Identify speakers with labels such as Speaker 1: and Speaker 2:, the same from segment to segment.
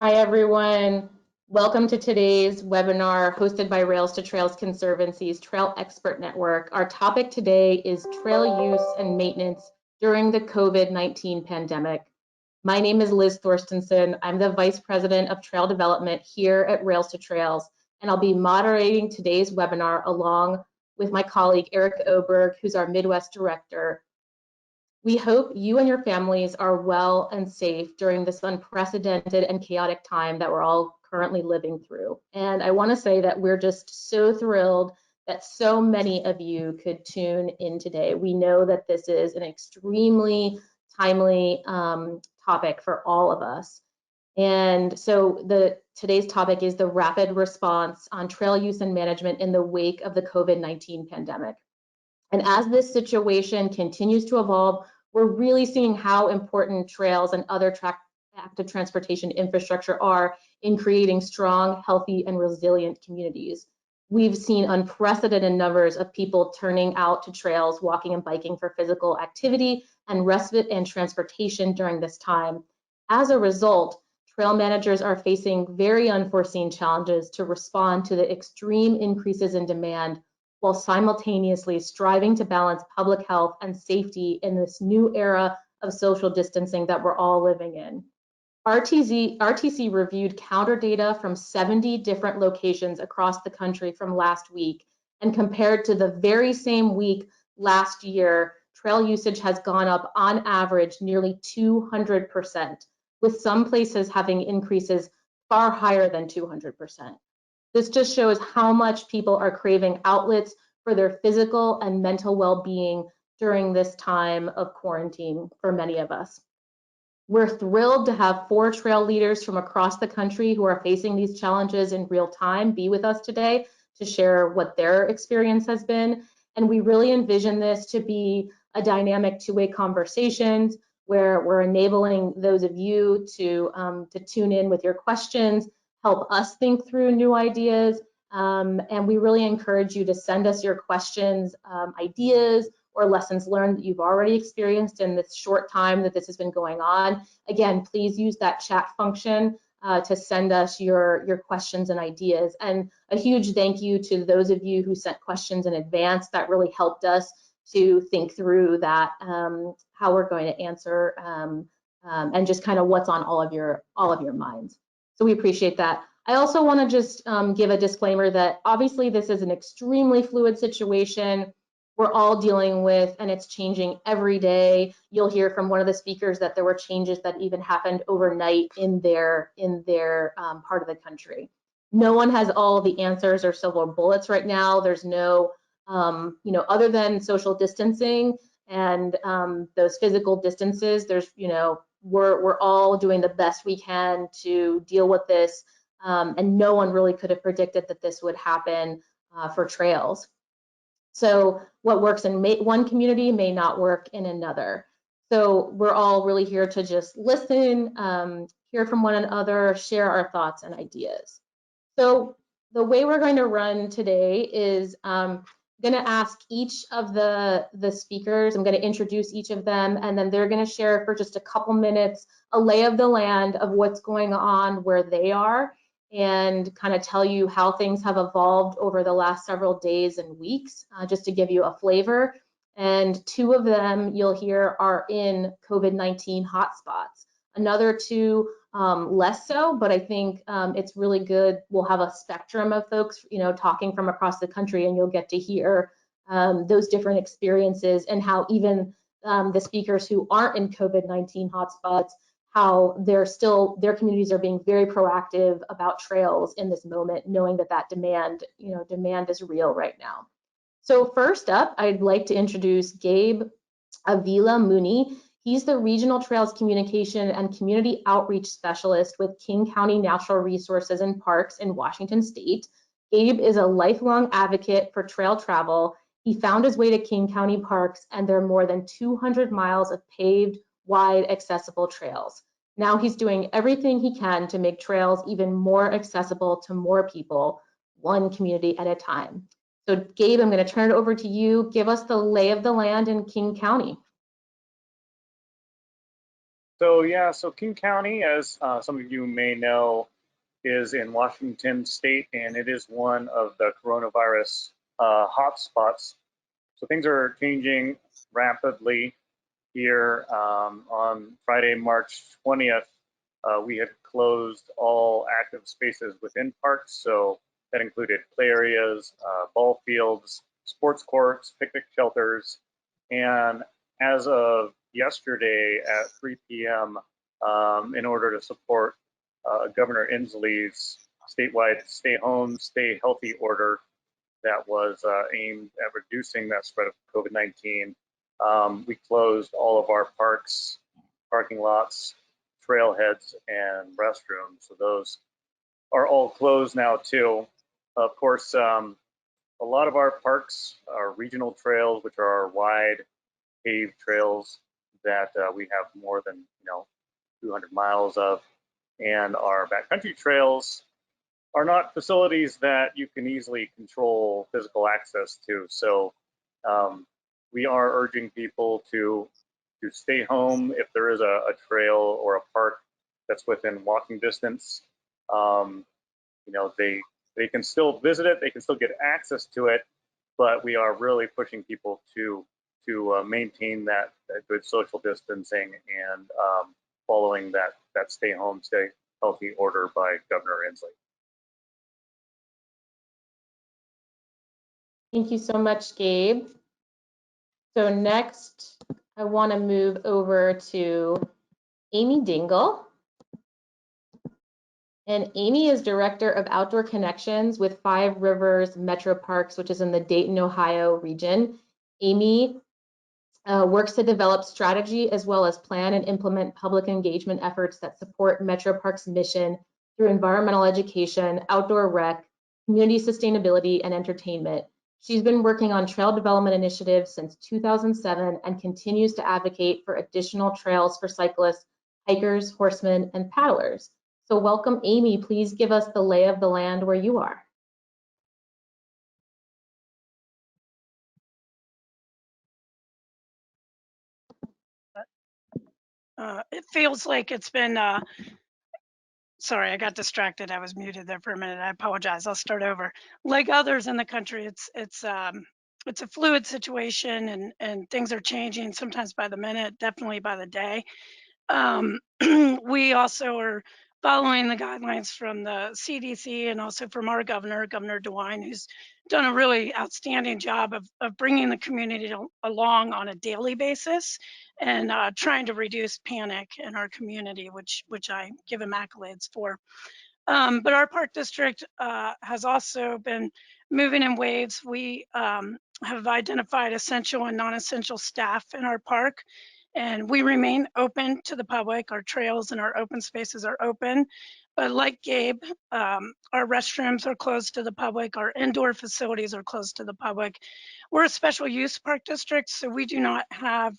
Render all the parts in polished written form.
Speaker 1: Hi, everyone. Welcome to today's webinar hosted by Rails to Trails Conservancy's Trail Expert Network. Our topic today is trail use and maintenance during the COVID-19 pandemic. My name is Liz Thorstensen. I'm the Vice President of Trail Development here at Rails to Trails, and I'll be moderating today's webinar along with my colleague Eric Oberg, who's our Midwest Director. We hope you and your families are well and safe during this unprecedented and chaotic time that we're all currently living through. And I want to say that we're just so thrilled that so many of you could tune in today. We know that this is an extremely timely topic for all of us. And so today's topic is the rapid response on trail use and management in the wake of the COVID-19 pandemic. And as this situation continues to evolve, we're really seeing how important trails and other active transportation infrastructure are in creating strong, healthy, and resilient communities. We've seen unprecedented numbers of people turning out to trails, walking and biking for physical activity and respite and transportation during this time. As a result, trail managers are facing very unforeseen challenges to respond to the extreme increases in demand while simultaneously striving to balance public health and safety in this new era of social distancing that we're all living in. RTC reviewed counter data from 70 different locations across the country from last week, and compared to the very same week last year, trail usage has gone up on average nearly 200%, with some places having increases far higher than 200%. This just shows how much people are craving outlets for their physical and mental well-being during this time of quarantine for many of us. We're thrilled to have 4 trail leaders from across the country who are facing these challenges in real time be with us today to share what their experience has been. And we really envision this to be a dynamic two-way conversations where we're enabling those of you to tune in with your questions, help us think through new ideas, and we really encourage you to send us your questions, ideas, or lessons learned that you've already experienced in this short time that this has been going on. Again, please use that chat function to send us your questions and ideas. And a huge thank you to those of you who sent questions in advance. That really helped us to think through that, how we're going to answer, and just kind of what's on all of your minds. So we appreciate that. I also want to just give a disclaimer that obviously this is an extremely fluid situation we're all dealing with, and it's changing every day. You'll hear from one of the speakers that there were changes that even happened overnight in their part of the country. No one has all the answers or silver bullets right now. There's no, other than social distancing and those physical distances, there's, we're all doing the best we can to deal with this, and no one really could have predicted that this would happen for trails. So what works in one community may not work in another. So we're all really here to just listen, hear from one another, share our thoughts and ideas. So the way we're going to run today is I'm going to ask each of the speakers, I'm going to introduce each of them, and then they're going to share for just a couple minutes a lay of the land of what's going on where they are, and kind of tell you how things have evolved over the last several days and weeks, just to give you a flavor. And 2 of them you'll hear are in COVID-19 hotspots. Another 2 less so, but I think it's really good. We'll have a spectrum of folks, talking from across the country, and you'll get to hear those different experiences and how even the speakers who aren't in COVID-19 hotspots, how their communities are being very proactive about trails in this moment, knowing that demand is real right now. So first up, I'd like to introduce Gabe Avila Mooney. He's the Regional Trails Communication and Community Outreach Specialist with King County Natural Resources and Parks in Washington State. Gabe is a lifelong advocate for trail travel. He found his way to King County Parks, and there are more than 200 miles of paved, wide, accessible trails. Now he's doing everything he can to make trails even more accessible to more people, one community at a time. So Gabe, I'm going to turn it over to you. Give us the lay of the land in King County.
Speaker 2: So King County, as some of you may know, is in Washington State, and it is one of the coronavirus hotspots. So things are changing rapidly here. On Friday, March 20th, we had closed all active spaces within parks. So that included play areas, ball fields, sports courts, picnic shelters. And as of yesterday at 3 p.m., in order to support Governor Inslee's statewide stay home, stay healthy order that was aimed at reducing that spread of COVID-19, we closed all of our parks, parking lots, trailheads, and restrooms. So those are all closed now too. Of course, a lot of our parks are regional trails, which are our wide paved trails that we have more than 200 miles of, and our backcountry trails are not facilities that you can easily control physical access to. So we are urging people to stay home if there is a trail or a park that's within walking distance. They can still visit it, they can still get access to it, but we are really pushing people to maintain that good social distancing and following that stay home, stay healthy order by Governor Inslee.
Speaker 1: Thank you so much, Gabe. So next, I want to move over to Amy Dingle. And Amy is Director of Outdoor Connections with Five Rivers Metro Parks, which is in the Dayton, Ohio region. Amy works to develop strategy as well as plan and implement public engagement efforts that support Metro Parks' mission through environmental education, outdoor rec, community sustainability, and entertainment. She's been working on trail development initiatives since 2007 and continues to advocate for additional trails for cyclists, hikers, horsemen, and paddlers. So welcome, Amy. Please give us the lay of the land where you are.
Speaker 3: It feels like it's been, sorry, I got distracted. I was muted there for a minute. I apologize. I'll start over. Like others in the country, it's a fluid situation, and things are changing sometimes by the minute, definitely by the day. We also are following the guidelines from the CDC and also from our governor, Governor DeWine, who's done a really outstanding job of bringing the community along on a daily basis and trying to reduce panic in our community, which I give him accolades for. But our park district has also been moving in waves. We have identified essential and non-essential staff in our park, and we remain open to the public. Our trails and our open spaces are open. But like Gabe, our restrooms are closed to the public. Our indoor facilities are closed to the public. We're a special use park district, so we do not have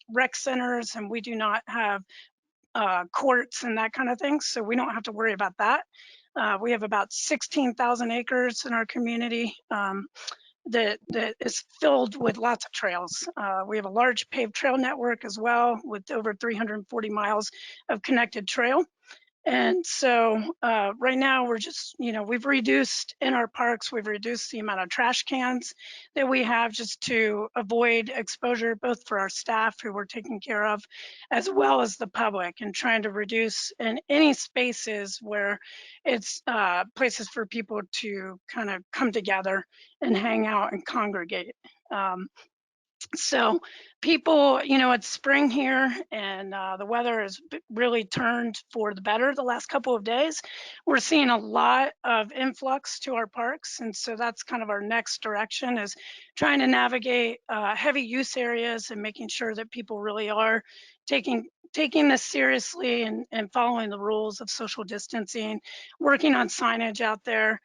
Speaker 3: rec centers, and we do not have courts and that kind of thing. So we don't have to worry about that. We have about 16,000 acres in our community that is filled with lots of trails. We have a large paved trail network as well with over 340 miles of connected trail. And so right now we're just, we've reduced in our parks, we've reduced the amount of trash cans that we have just to avoid exposure, both for our staff who we're taking care of, as well as the public, and trying to reduce in any spaces where it's places for people to kind of come together and hang out and congregate. So people, it's spring here, and the weather has really turned for the better the last couple of days. We're seeing a lot of influx to our parks, and so that's kind of our next direction, is trying to navigate heavy use areas and making sure that people really are taking this seriously and following the rules of social distancing, working on signage out there.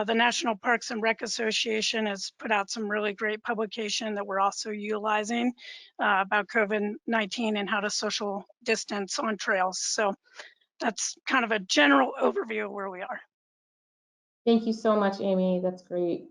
Speaker 3: The National Parks and Rec Association has put out some really great publication that we're also utilizing about COVID-19 and how to social distance on trails. So that's kind of a general overview of where we are.
Speaker 1: Thank you so much, Amy. That's great.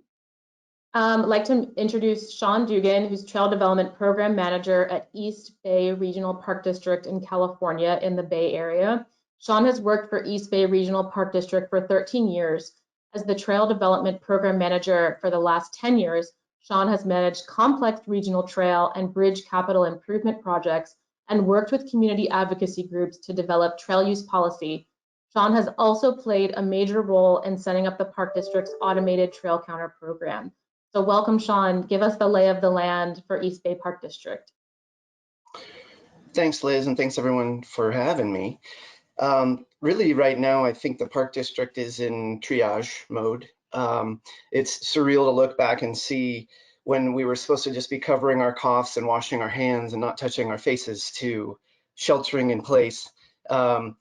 Speaker 1: I'd like to introduce Sean Dugan, who's Trail Development Program Manager at East Bay Regional Park District in California in the Bay Area. Sean has worked for East Bay Regional Park District for 13 years. As the Trail Development Program Manager for the last 10 years, Sean has managed complex regional trail and bridge capital improvement projects and worked with community advocacy groups to develop trail use policy. Sean has also played a major role in setting up the Park District's automated trail counter program. So welcome, Sean. Give us the lay of the land for East Bay Park District.
Speaker 4: Thanks, Liz, and thanks everyone for having me. Really, right now, I think the Park District is in triage mode. It's surreal to look back and see when we were supposed to just be covering our coughs and washing our hands and not touching our faces to sheltering in place. Right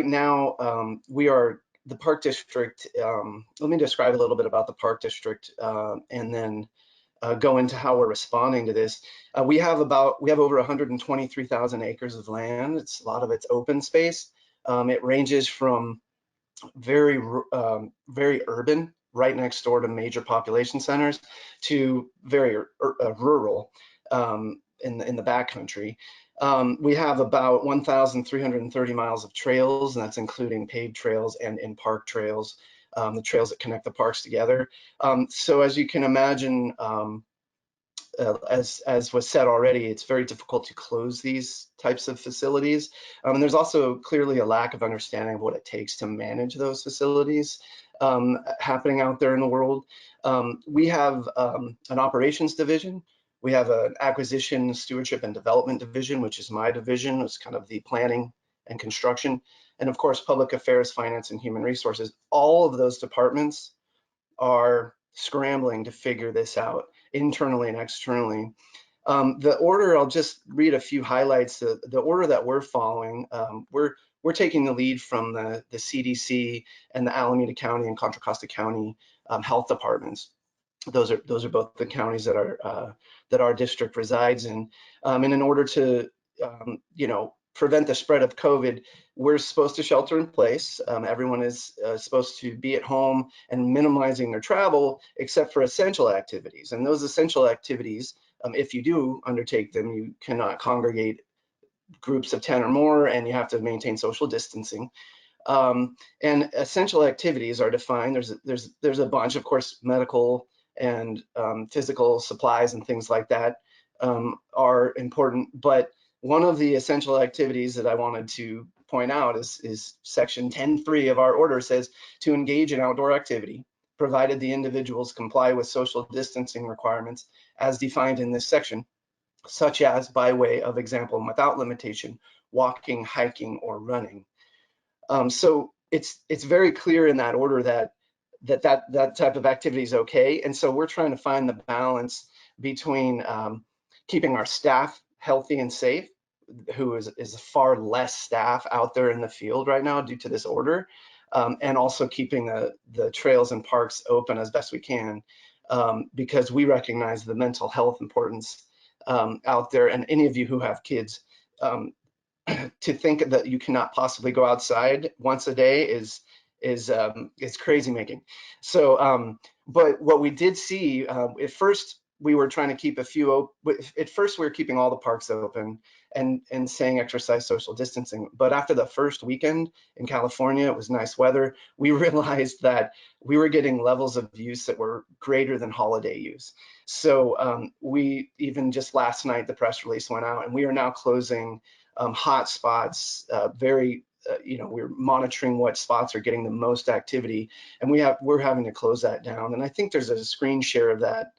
Speaker 4: now, we are the Park District. Let me describe a little bit about the Park District and then go into how we're responding to this. We have over 123,000 acres of land. A lot of it's open space. It ranges from very urban, right next door to major population centers, to very rural in the backcountry. We have about 1,330 miles of trails, and that's including paved trails and in-park trails, the trails that connect the parks together. So as you can imagine, as was said already, it's very difficult to close these types of facilities. And there's also clearly a lack of understanding of what it takes to manage those facilities happening out there in the world. We have an operations division. We have an acquisition, stewardship, and development division, which is my division. It's kind of the planning and construction. And of course, public affairs, finance, and human resources. All of those departments are scrambling to figure this out internally and externally. The order, I'll just read a few highlights. The order that we're following, we're taking the lead from the CDC and the Alameda County and Contra Costa County health departments. Those are both the counties that our district resides in. And in order to prevent the spread of COVID, we're supposed to shelter in place. Everyone is supposed to be at home and minimizing their travel, except for essential activities. And those essential activities, if you do undertake them, you cannot congregate groups of 10 or more, and you have to maintain social distancing. And essential activities are defined. There's a bunch, of course, medical and physical supplies and things like that are important, but one of the essential activities that I wanted to point out is section 10.3 of our order says to engage in outdoor activity, provided the individuals comply with social distancing requirements as defined in this section, such as, by way of example and without limitation, walking, hiking, or running. So it's very clear in that order that type of activity is okay. And so we're trying to find the balance between keeping our staff healthy and safe, who is far less staff out there in the field right now due to this order, and also keeping the trails and parks open as best we can, because we recognize the mental health importance out there. And any of you who have kids, to think that you cannot possibly go outside once a day is crazy making. So, but what we did see, at first we were trying to keep at first we were keeping all the parks open and saying exercise social distancing. But after the first weekend in California, it was nice weather, we realized that we were getting levels of use that were greater than holiday use. So we even just last night, the press release went out, and we are now closing hotspots. We're monitoring what spots are getting the most activity, and we're having to close that down. And I think there's a screen share of that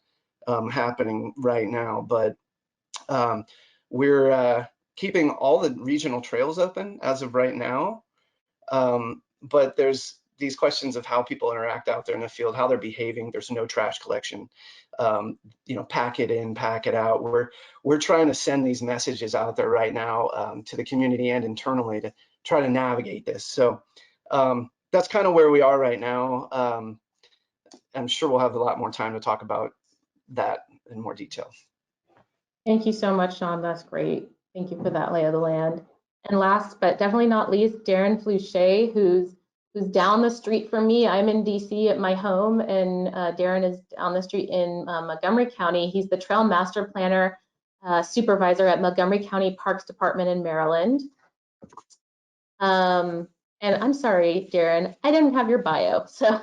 Speaker 4: happening right now, but we're keeping all the regional trails open as of right now. But there's these questions of how people interact out there in the field, how they're behaving. There's no trash collection. Pack it in, pack it out. We're trying to send these messages out there right now to the community and internally to try to navigate this. So that's kind of where we are right now. I'm sure we'll have a lot more time to talk about that in more detail.
Speaker 1: Thank you so much, Sean. That's great. Thank you for that lay of the land. And last but definitely not least, Darren Fluchet, who's who's down the street from me. I'm in DC at my home, and Darren is down the street in Montgomery County. He's the Trail Master Planner Supervisor at Montgomery County Parks Department in Maryland. And I'm sorry, Darren, I didn't have your bio, so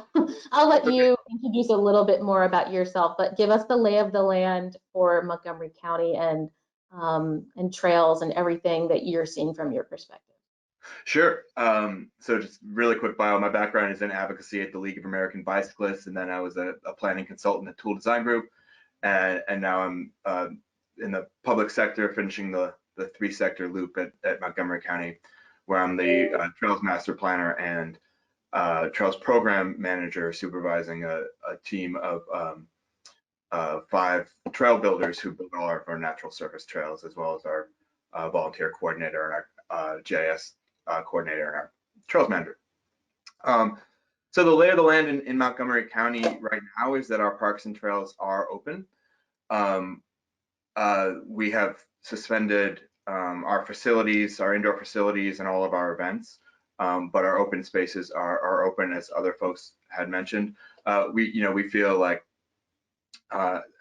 Speaker 1: I'll let you introduce a little bit more about yourself, but give us the lay of the land for Montgomery County and trails and everything that you're seeing from your perspective.
Speaker 5: Sure. So just really quick bio. My background is in advocacy at the League of American Bicyclists, and then I was a planning consultant at Tool Design Group, and now I'm in the public sector, finishing the 3-sector loop at Montgomery County, where I'm the Trails Master Planner and Trails Program Manager, supervising a team of 5 trail builders who build all of our natural surface trails, as well as our volunteer coordinator and our GIS coordinator and our trails manager. So the lay of the land in Montgomery County right now is that our parks and trails are open. We have suspended our facilities, our indoor facilities, and all of our events, but our open spaces are open, as other folks had mentioned. We feel like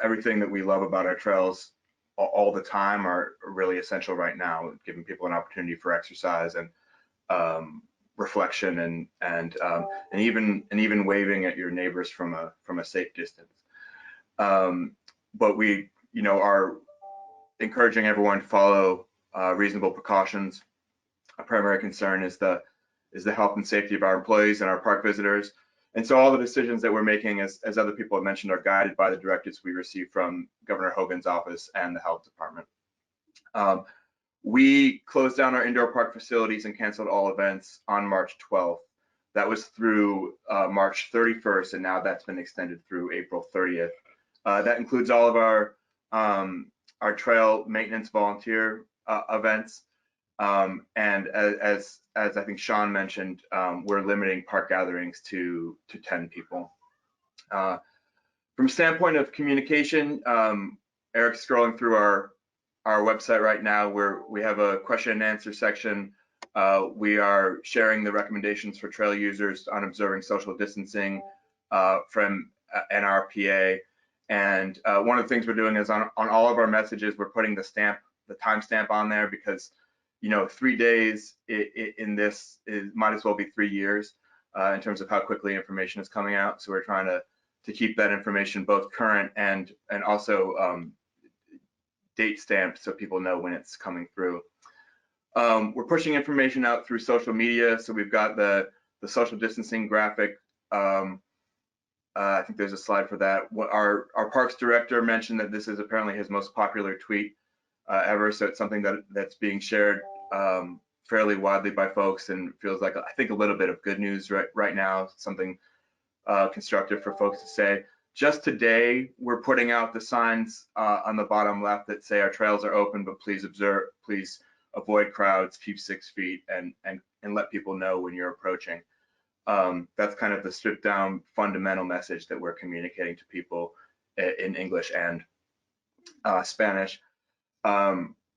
Speaker 5: everything that we love about our trails all the time are really essential right now, giving people an opportunity for exercise and reflection and even waving at your neighbors from a safe distance. But we are encouraging everyone to follow reasonable precautions. A primary concern is the health and safety of our employees and our park visitors. And so all the decisions that we're making, as other people have mentioned, are guided by the directives we received from Governor Hogan's office and the health department. We closed down our indoor park facilities and canceled all events on March 12th. That was through March 31st, and now that's been extended through April 30th. That includes all of our trail maintenance volunteer events. And as I think Sean mentioned, we're limiting park gatherings to 10 people. From a standpoint of communication, Eric's scrolling through our website right now, where we have a question and answer section. We are sharing the recommendations for trail users on observing social distancing from NRPA. And one of the things we're doing is on all of our messages, we're putting the timestamp on there, because 3 days in this might as well be 3 years in terms of how quickly information is coming out. So we're trying to keep that information both current and also date stamped, so people know when it's coming through. We're pushing information out through social media. So we've got the social distancing graphic. I think there's a slide for that. Our parks director mentioned that this is apparently his most popular tweet ever. So it's something that's being shared fairly widely by folks, and feels like, I think, a little bit of good news right now, something constructive for folks to say. Just today, we're putting out the signs on the bottom left that say our trails are open, but please avoid crowds, keep 6 feet, and let people know when you're approaching. That's kind of the stripped down fundamental message that we're communicating to people in English and Spanish.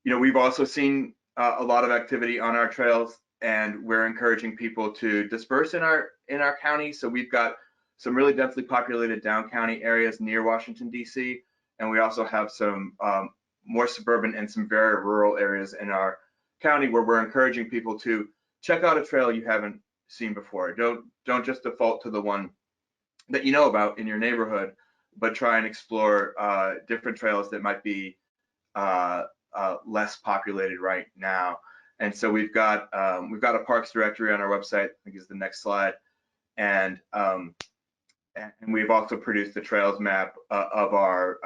Speaker 5: We've also seen a lot of activity on our trails, and we're encouraging people to disperse in our county. So we've got some really densely populated down county areas near Washington, D.C., and we also have some more suburban and some very rural areas in our county, where we're encouraging people to check out a trail you haven't seen before. Don't just default to the one that you know about in your neighborhood, but try and explore different trails that might be less populated right now. And so we've got a parks directory on our website, I think is the next slide, and we've also produced the trails map of our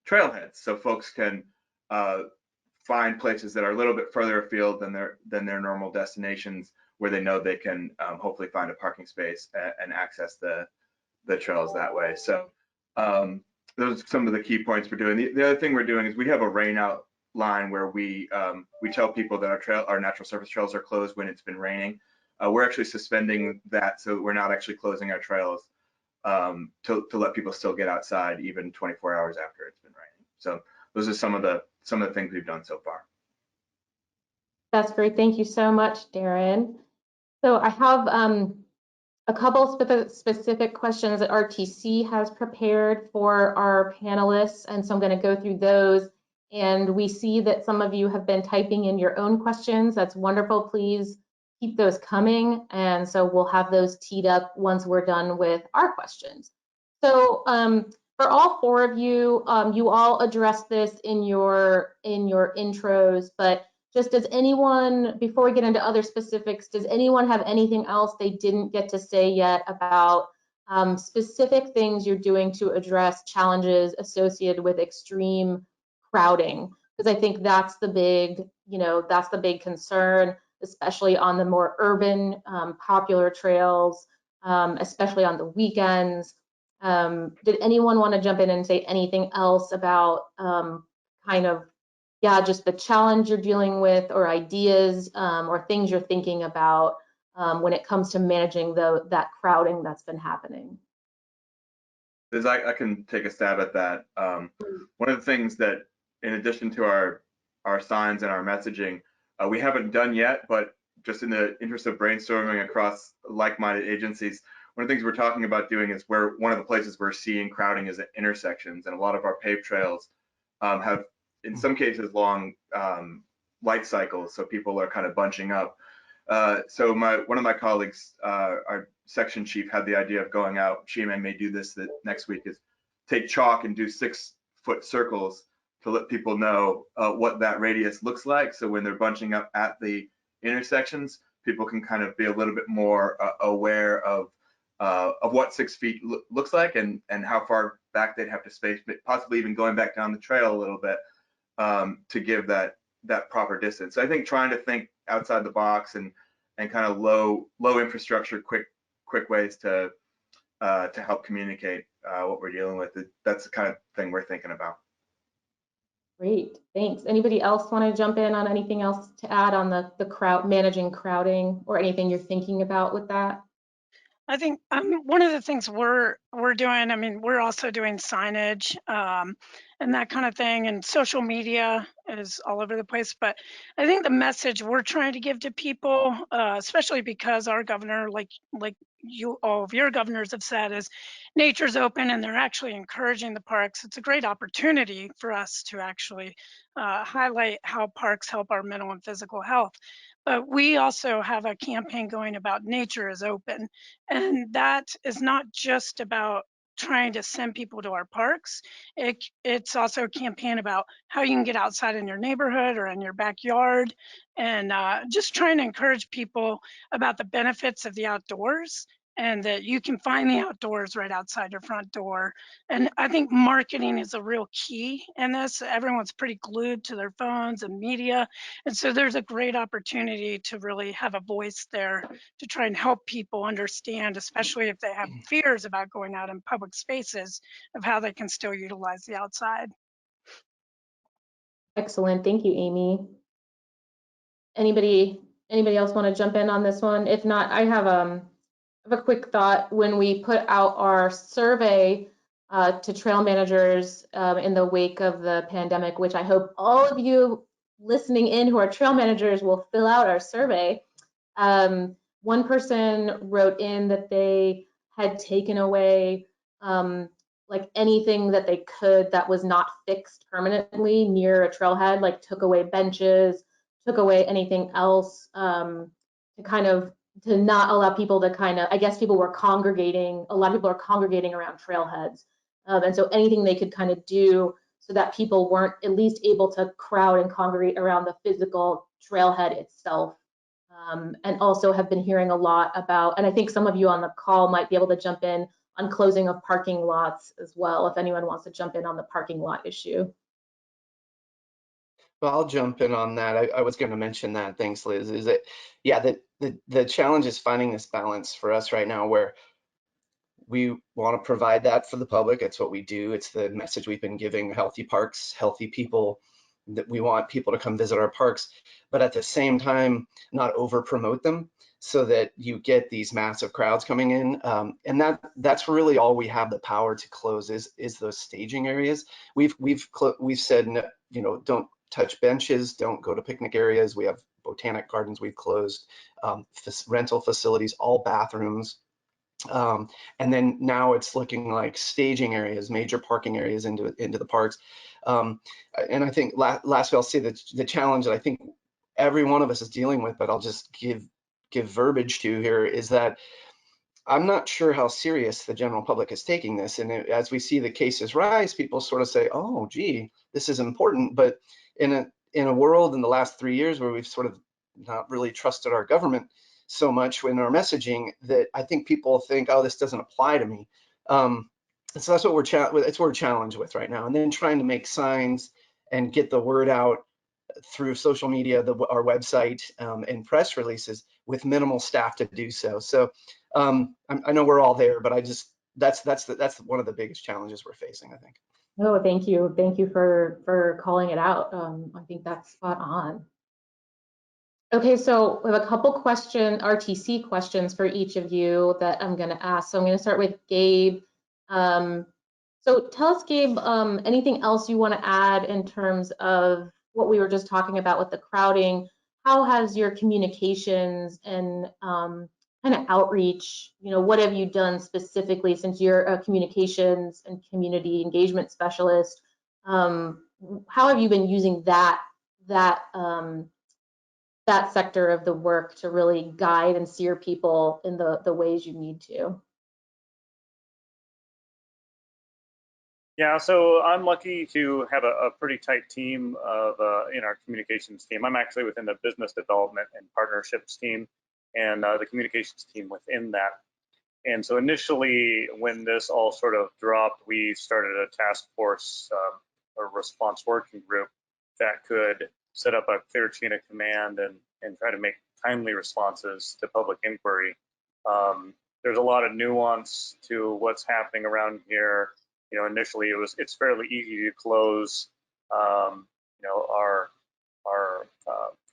Speaker 5: trailheads, so folks can find places that are a little bit further afield than their normal destinations, where they know they can hopefully find a parking space and access the trails that way. So those are some of the key points we're doing. The other thing we're doing is we have a rain out line, where we tell people that our natural surface trails are closed when it's been raining. We're actually suspending that, so we're not actually closing our trails to let people still get outside even 24 hours after it's been raining. So those are some of the things we've done so far.
Speaker 1: That's great. Thank you so much, Darren. So I have a couple specific questions that RTC has prepared for our panelists, and so I'm going to go through those. And we see that some of you have been typing in your own questions. That's wonderful. Please keep those coming, and so we'll have those teed up once we're done with our questions. So for all four of you, you all addressed this in your intros, but just does anyone, before we get into other specifics, does anyone have anything else they didn't get to say yet about specific things you're doing to address challenges associated with extreme crowding? Because I think that's the big, that's the big concern, especially on the more urban, popular trails, especially on the weekends. Did anyone want to jump in and say anything else about just the challenge you're dealing with, or ideas, or things you're thinking about when it comes to managing that crowding that's been happening?
Speaker 5: I can take a stab at that. One of the things that, in addition to our signs and our messaging, we haven't done yet, but just in the interest of brainstorming across like-minded agencies, one of the things we're talking about doing is one of the places we're seeing crowding is at intersections, and a lot of our paved trails have, in some cases, long light cycles, so people are kind of bunching up. So one of my colleagues, our section chief, had the idea of going out. She may do this next week, is take chalk and do 6-foot circles to let people know what that radius looks like. So when they're bunching up at the intersections, people can kind of be a little bit more aware of what 6 feet looks like, and how far back they'd have to space, possibly even going back down the trail a little bit to give that proper distance. So I think trying to think outside the box and kind of low infrastructure, quick ways to help communicate what we're dealing with. That's the kind of thing we're thinking about.
Speaker 1: Great, thanks. Anybody else want to jump in on anything else to add on the managing crowding, or anything you're thinking about with that?
Speaker 3: I think one of the things we're doing, I mean, we're also doing signage and that kind of thing, and social media is all over the place. But I think the message we're trying to give to people, especially because our governor, like all of your governors have said, is nature's open and they're actually encouraging the parks. It's a great opportunity for us to actually highlight how parks help our mental and physical health. But we also have a campaign going about nature is open. And that is not just about trying to send people to our parks. It's also a campaign about how you can get outside in your neighborhood or in your backyard, and just trying to encourage people about the benefits of the outdoors, and that you can find the outdoors right outside your front door. And I think marketing is a real key in this. Everyone's pretty glued to their phones and media. And so there's a great opportunity to really have a voice there to try and help people understand, especially if they have fears about going out in public spaces, of how they can still utilize the outside.
Speaker 1: Excellent, thank you, Amy. Anybody else want to jump in on this one? If not, I have a quick thought. When we put out our survey to trail managers in the wake of the pandemic, which I hope all of you listening in who are trail managers will fill out our survey. One person wrote in that they had taken away like anything that they could that was not fixed permanently near a trailhead, like took away benches, took away anything else to not allow people to I guess people were congregating, a lot of people are congregating around trailheads. And so anything they could kind of do so that people weren't at least able to crowd and congregate around the physical trailhead itself. And also have been hearing a lot about, and I think some of you on the call might be able to jump in on closing of parking lots as well, if anyone wants to jump in on the parking lot issue.
Speaker 4: Well, I'll jump in on that. I was going to mention that. Thanks, Liz. Is that, yeah, the challenge is finding this balance for us right now, where we want to provide that for the public. It's what we do. It's the message we've been giving: healthy parks, healthy people, that we want people to come visit our parks, but at the same time, not over promote them so that you get these massive crowds coming in. And that's really all we have the power to close is those staging areas. We've said, don't touch benches, don't go to picnic areas. We have botanic gardens we've closed, rental facilities, all bathrooms, And then now it's looking like staging areas, major parking areas into the parks. And I think lastly, I'll say that the challenge that I think every one of us is dealing with, but I'll just give verbiage to here, is that I'm not sure how serious the general public is taking this. And as we see the cases rise, people sort of say, oh, gee, this is important. But in a world in the last 3 years where we've sort of not really trusted our government so much in our messaging, that I think people think, oh, this doesn't apply to me. So that's what we're challenged with right now. And then trying to make signs and get the word out through social media, our website, and press releases with minimal staff to do so. So I know we're all there, but that's one of the biggest challenges we're facing, I think.
Speaker 1: Oh, thank you. Thank you for calling it out. I think that's spot on. Okay, so we have a couple RTC questions for each of you that I'm going to ask. So I'm going to start with Gabe. So tell us, Gabe, anything else you want to add in terms of what we were just talking about with the crowding? How has your communications and kind of outreach, what have you done specifically, since you're a communications and community engagement specialist? How have you been using that sector of the work to really guide and steer people in the ways you need to?
Speaker 2: Yeah, so I'm lucky to have a pretty tight team in our communications team. I'm actually within the business development and partnerships team, and the communications team within that. And so initially, when this all sort of dropped, we started a task force or response working group that could set up a clear chain of command and try to make timely responses to public inquiry. There's a lot of nuance to what's happening around here. Initially it's fairly easy to close, our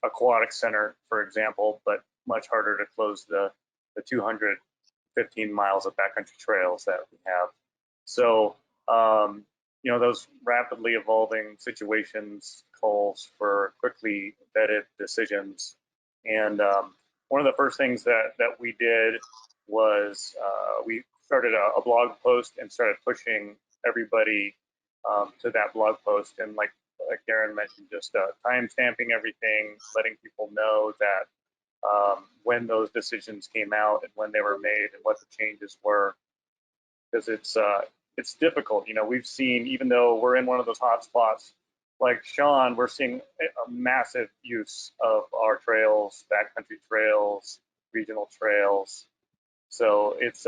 Speaker 2: aquatic center, for example, but much harder to close the 215 miles of backcountry trails that we have. So, those rapidly evolving situations calls for quickly vetted decisions. And one of the first things that we did was we started a blog post and started pushing everybody to that blog post. And like Karen mentioned, just time stamping everything, letting people know that when those decisions came out and when they were made and what the changes were, because it's difficult. We've seen, even though we're in one of those hotspots, like Sean, we're seeing a massive use of our trails, backcountry trails, regional trails. So it's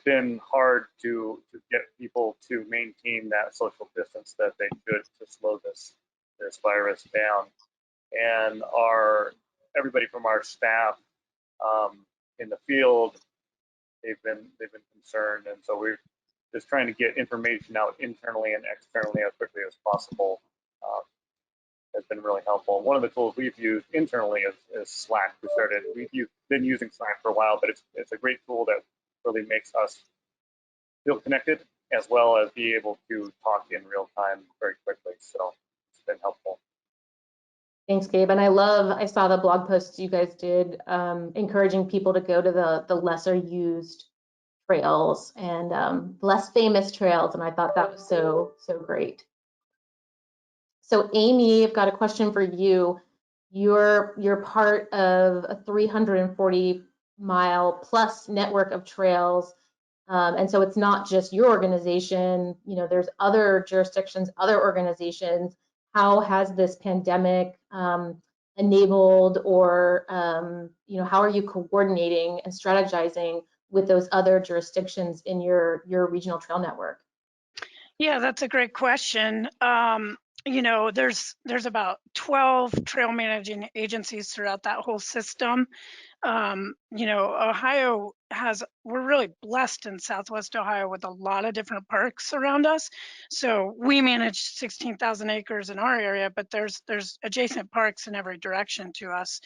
Speaker 2: been hard to get people to maintain that social distance that they should to slow this virus down. And everybody from our staff in the field, they've been concerned, and so we're just trying to get information out internally and externally as quickly as possible. Has been really helpful. One of the tools we've used internally is Slack. We've been using Slack for a while, but it's a great tool that really makes us feel connected, as well as be able to talk in real time very quickly. So it's been helpful.
Speaker 1: Thanks, Gabe. And I saw the blog posts you guys did, encouraging people to go to the lesser used trails and less famous trails. And I thought that was so great. So Amy, I've got a question for you. You're part of a 340-mile plus network of trails. And so it's not just your organization, there's other jurisdictions, other organizations. How has this pandemic enabled, or how are you coordinating and strategizing with those other jurisdictions in your regional trail network?
Speaker 3: Yeah, that's a great question. There's about 12 trail managing agencies throughout that whole system. Ohio we're really blessed in Southwest Ohio with a lot of different parks around us. So we manage 16,000 acres in our area, but there's adjacent parks in every direction to us.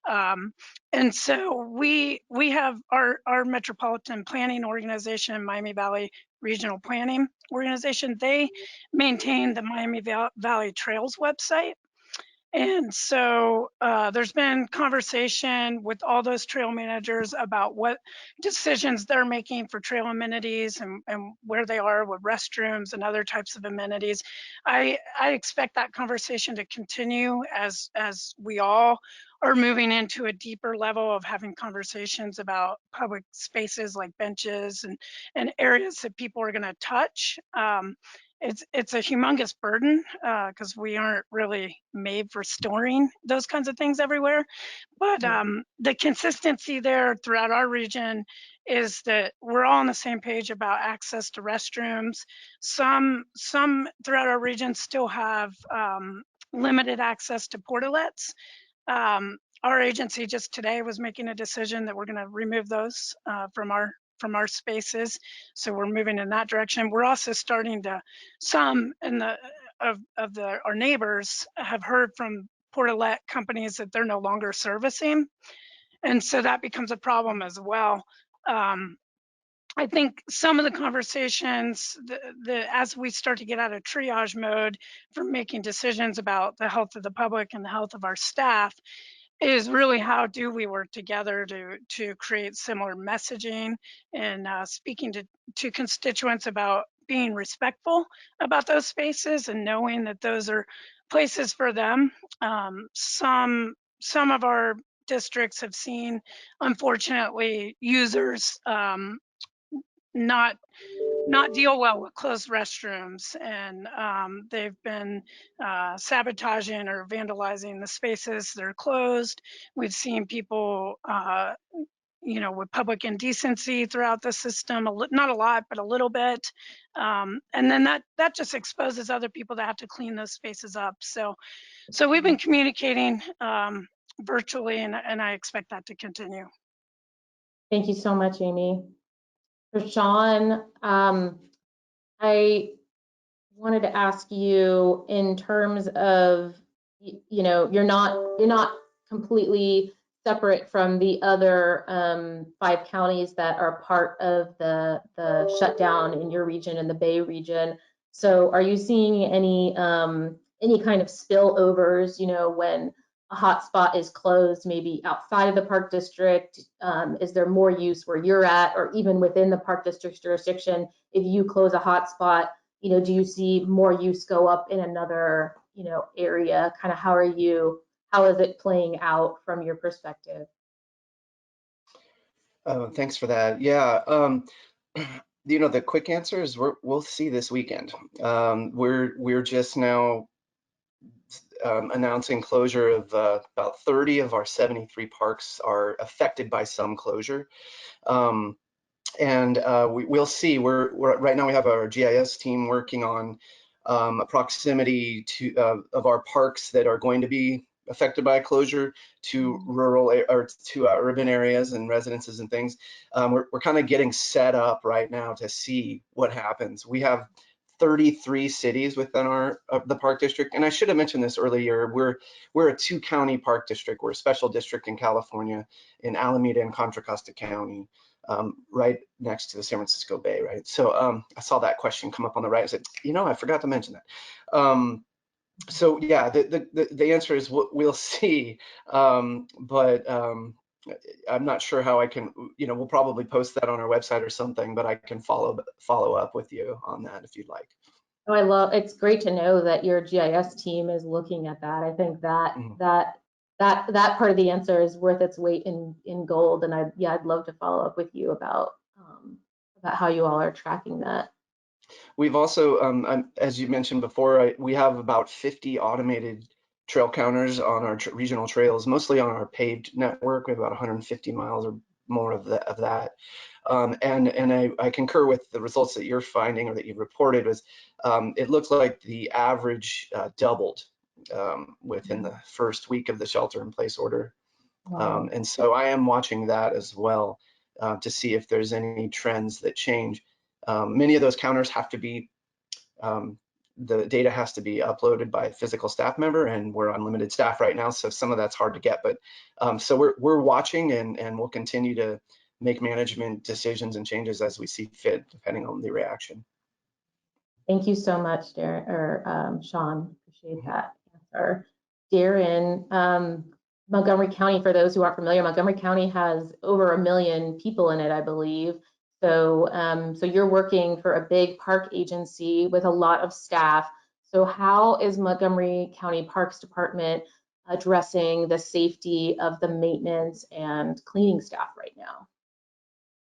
Speaker 3: And so we have our metropolitan planning organization, Miami Valley Regional Planning Organization. They maintain the Miami Valley Trails website. And so there's been conversation with all those trail managers about what decisions they're making for trail amenities and where they are with restrooms and other types of amenities. I expect that conversation to continue as we all are moving into a deeper level of having conversations about public spaces like benches and areas that people are going to touch. It's a humongous burden because we aren't really made for storing those kinds of things everywhere. But the consistency there throughout our region is that we're all on the same page about access to restrooms. Some throughout our region still have limited access to portalets. Our agency just today was making a decision that we're going to remove those from our spaces. So we're moving in that direction. We're also starting to, some in the our neighbors have heard from portalet companies that they're no longer servicing. And so that becomes a problem as well. I think some of the conversations as we start to get out of triage mode for making decisions about the health of the public and the health of our staff is really how do we work together to create similar messaging and speaking to constituents about being respectful about those spaces and knowing that those are places for them. Some of our districts have seen, unfortunately, users not deal well with closed restrooms, and they've been sabotaging or vandalizing the spaces that are closed. We've seen people, with public indecency throughout the system, not a lot, but a little bit. And then that just exposes other people that have to clean those spaces up. So we've been communicating virtually, and I expect that to continue.
Speaker 1: Thank you so much, Amy. For Sean, I wanted to ask you in terms of, you're not completely separate from the other 5 counties that are part of the shutdown in your region, in the Bay region. So are you seeing any kind of spillovers, when a hotspot is closed, maybe outside of the park district? Is there more use where you're at, or even within the park district's jurisdiction? If you close a hotspot, do you see more use go up in another, area? Kind of how is it playing out from your perspective?
Speaker 4: Thanks for that. Yeah. The quick answer is we'll see this weekend. We're just now announcing closure of about 30 of our 73 parks are affected by some closure. We'll see. We're right now we have our GIS team working on a proximity to of our parks that are going to be affected by a closure to rural or to urban areas and residences and things. We're kind of getting set up right now to see what happens. We have 33 cities within the park district, and I should have mentioned this earlier. We're a 2-county park district. We're a special district in California, in Alameda and Contra Costa County, right next to the San Francisco Bay, right? So I saw that question come up on the right. I said, I forgot to mention that. So yeah, the answer is we'll see, but I'm not sure how I can, we'll probably post that on our website or something, but I can follow up with you on that if you'd like.
Speaker 1: Oh, it's great to know that your GIS team is looking at that. I think that that part of the answer is worth its weight in gold, and I'd love to follow up with you about how you all are tracking that.
Speaker 4: We've also, as you mentioned before, we have about 50 automated trail counters on our regional trails, mostly on our paved network. We have about 150 miles or more of that. And I concur with the results that you're finding or that you've reported. Was it looks like the average doubled within the first week of the shelter-in-place order.
Speaker 1: Wow.
Speaker 4: And so I am watching that as well to see if there's any trends that change. Many of those counters have to be, the data has to be uploaded by a physical staff member, and we're on limited staff right now, so some of that's hard to get. But so we're watching, and we'll continue to make management decisions and changes as we see fit, depending on the reaction.
Speaker 1: Thank you so much, Darren or Sean. Appreciate that answer. Darren, Montgomery County, for those who aren't familiar, Montgomery County has over 1 million people in it, I believe. So, so you're working for a big park agency with a lot of staff. So how is Montgomery County Parks Department addressing the safety of the maintenance and cleaning staff right now?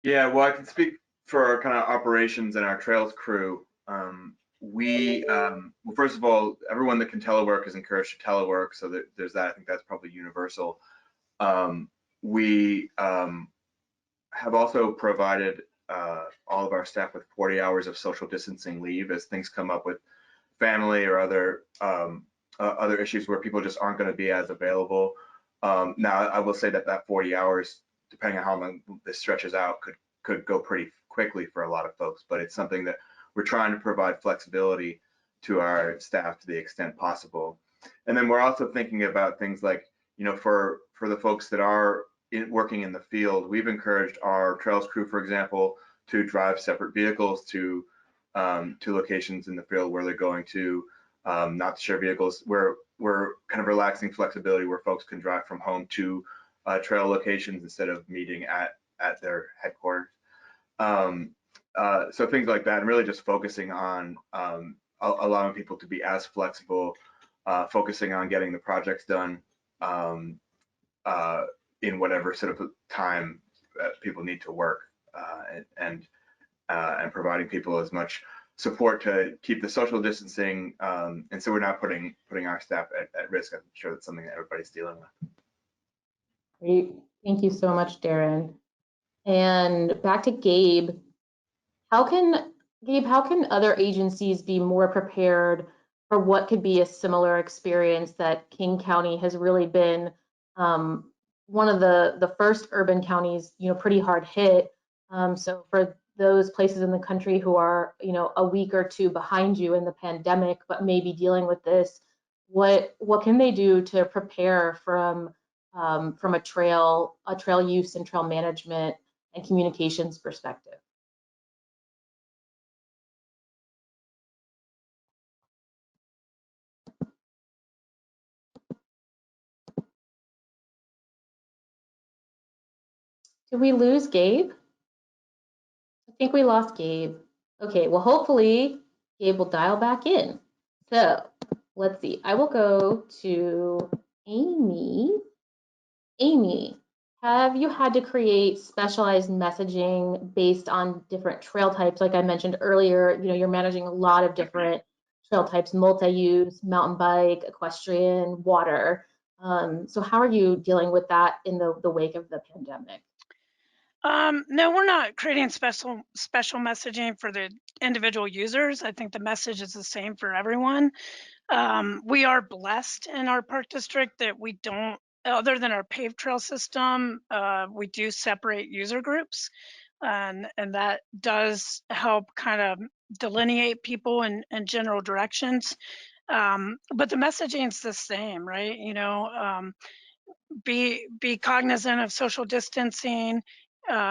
Speaker 5: Yeah, well, I can speak for our kind of operations and our trails crew. Well, first of all, everyone that can telework is encouraged to telework, so there's that. I think that's probably universal. We have also provided all of our staff with 40 hours of social distancing leave as things come up with family or other issues where people just aren't going to be as available. Now, I will say that 40 hours, depending on how long this stretches out, could go pretty quickly for a lot of folks, but it's something that we're trying to provide flexibility to our staff to the extent possible. And then we're also thinking about things like, for the folks that are working in the field, we've encouraged our trails crew, for example, to drive separate vehicles to locations in the field where they're going to, not to share vehicles. We're kind of relaxing flexibility where folks can drive from home to trail locations instead of meeting at their headquarters. So things like that, and really just focusing on allowing people to be as flexible, focusing on getting the projects done in whatever sort of time people need to work, and providing people as much support to keep the social distancing, and so we're not putting our staff at risk. I'm sure that's something that everybody's dealing with.
Speaker 1: Great, thank you so much, Darren. And back to Gabe. How can other agencies be more prepared for what could be a similar experience that King County has really been one of the first urban counties, pretty hard hit. So for those places in the country who are, a week or two behind you in the pandemic, but maybe dealing with this, what can they do to prepare from a trail use and trail management and communications perspective? Did we lose Gabe? I think we lost Gabe. Okay, well, hopefully Gabe will dial back in. So let's see. I will go to Amy. Amy, have you had to create specialized messaging based on different trail types? Like I mentioned earlier, you're managing a lot of different trail types, multi-use, mountain bike, equestrian, water. So how are you dealing with that in the wake of the pandemic?
Speaker 3: No, we're not creating special messaging for the individual users. I think the message is the same for everyone. We are blessed in our park district that we don't, other than our paved trail system, we do separate user groups, and that does help kind of delineate people in general directions. But the messaging is the same, right? Be cognizant of social distancing,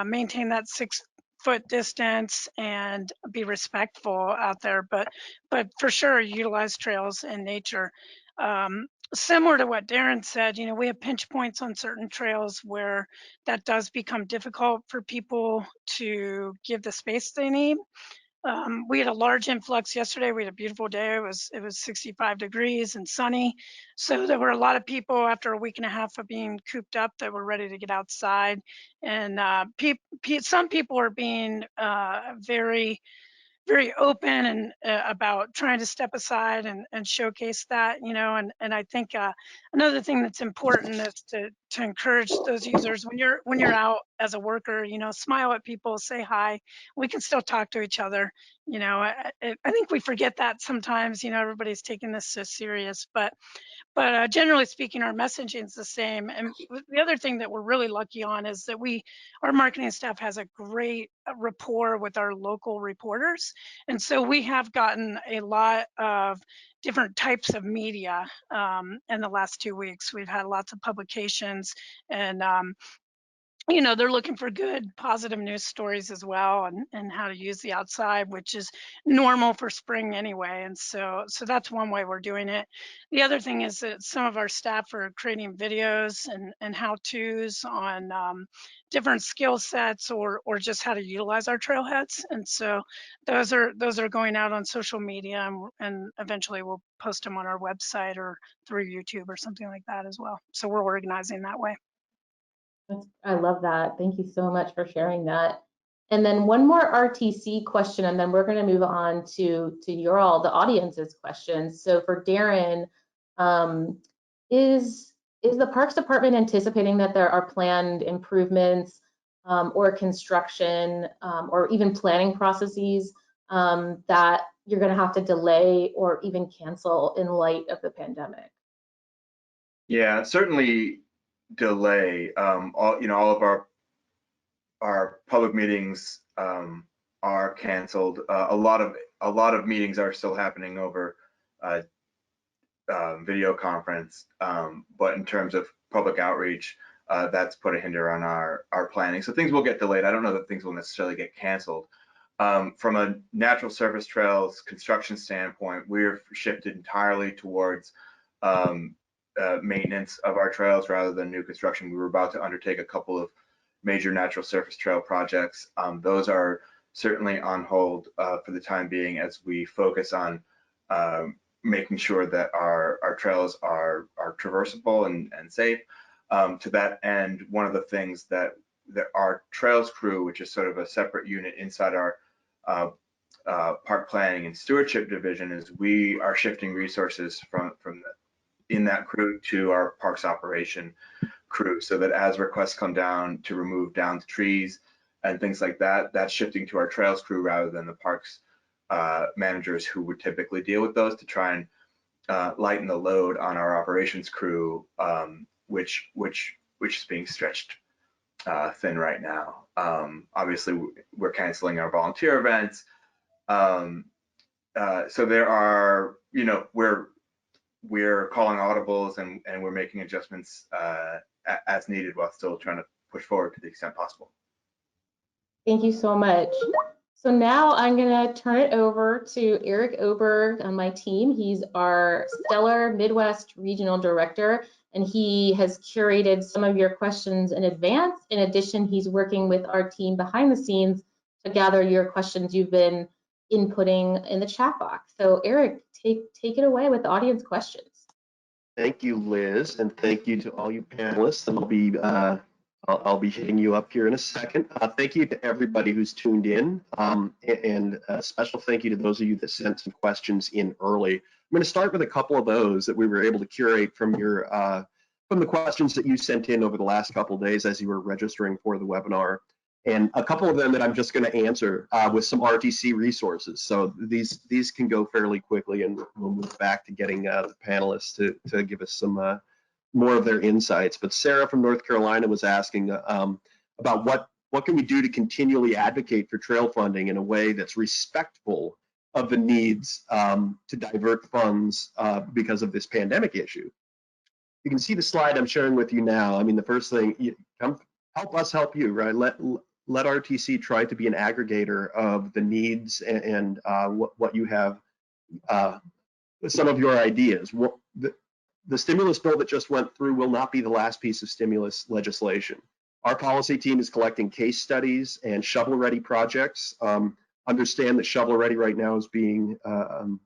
Speaker 3: maintain that 6-foot distance, and be respectful out there. But for sure, utilize trails and nature. Similar to what Darren said, we have pinch points on certain trails where that does become difficult for people to give the space they need. We had a large influx yesterday. We had a beautiful day. It was 65 degrees and sunny. So there were a lot of people after a week and a half of being cooped up that were ready to get outside. And some people are being very, very open and about trying to step aside and showcase that, and I think another thing that's important is to encourage those users when you're out as a worker, smile at people, say hi. We can still talk to each other. I think we forget that sometimes. Everybody's taking this so serious, but generally speaking, our messaging is the same. And the other thing that we're really lucky on is that our marketing staff has a great rapport with our local reporters. And so we have gotten a lot of different types of media in the last 2 weeks. We've had lots of publications and you know, they're looking for good, positive news stories as well, and how to use the outside, which is normal for spring anyway. And so that's one way we're doing it. The other thing is that some of our staff are creating videos and how-tos on different skill sets or just how to utilize our trailheads. And so those are going out on social media, and eventually we'll post them on our website or through YouTube or something like that as well. So we're organizing that way.
Speaker 1: I love that. Thank you so much for sharing that. And then one more RTC question, and then we're going to move on to the audience's questions. So for Darren, is the Parks Department anticipating that there are planned improvements or construction or even planning processes that you're going to have to delay or even cancel in light of the pandemic?
Speaker 5: Yeah, certainly delay. All of our public meetings are canceled. A lot of meetings are still happening over video conference, but in terms of public outreach, that's put a hinder on our planning. So things will get delayed. I don't know that things will necessarily get canceled. From a natural surface trails construction standpoint, we're shifted entirely towards maintenance of our trails rather than new construction. We were about to undertake a couple of major natural surface trail projects. Those are certainly on hold for the time being as we focus on making sure that our trails are traversable and safe. To that end, one of the things that our trails crew, which is sort of a separate unit inside our park planning and stewardship division, is we are shifting resources in that crew to our parks operation crew, so that as requests come down to remove downed trees and things like that, that's shifting to our trails crew rather than the parks managers who would typically deal with those, to try and lighten the load on our operations crew, which is being stretched thin right now. Obviously, we're canceling our volunteer events. So there are, we're calling audibles and we're making adjustments as needed while still trying to push forward to the extent possible.
Speaker 1: Thank you so much. So now I'm going to turn it over to Eric Oberg on my team. He's our Stellar Midwest Regional Director, and he has curated some of your questions in advance. In addition, he's working with our team behind the scenes to gather your questions you've been inputting in the chat box. So Eric, take it away with the audience questions.
Speaker 6: Thank you, Liz, and thank you to all you panelists. And I'll be hitting you up here in a second. Thank you to everybody who's tuned in, and a special thank you to those of you that sent some questions in early. I'm going to start with a couple of those that we were able to curate from from the questions that you sent in over the last couple of days as you were registering for the webinar, and a couple of them that I'm just going to answer with some RTC resources. So these can go fairly quickly, and we'll move back to getting the panelists to give us some more of their insights. But Sarah from North Carolina was asking about what can we do to continually advocate for trail funding in a way that's respectful of the needs to divert funds because of this pandemic issue. You can see the slide I'm sharing with you now. I mean, the first thing, help us help you, right? Let RTC try to be an aggregator of the needs and what you have, some of your ideas. The stimulus bill that just went through will not be the last piece of stimulus legislation. Our policy team is collecting case studies and shovel-ready projects. Understand that shovel-ready right now is being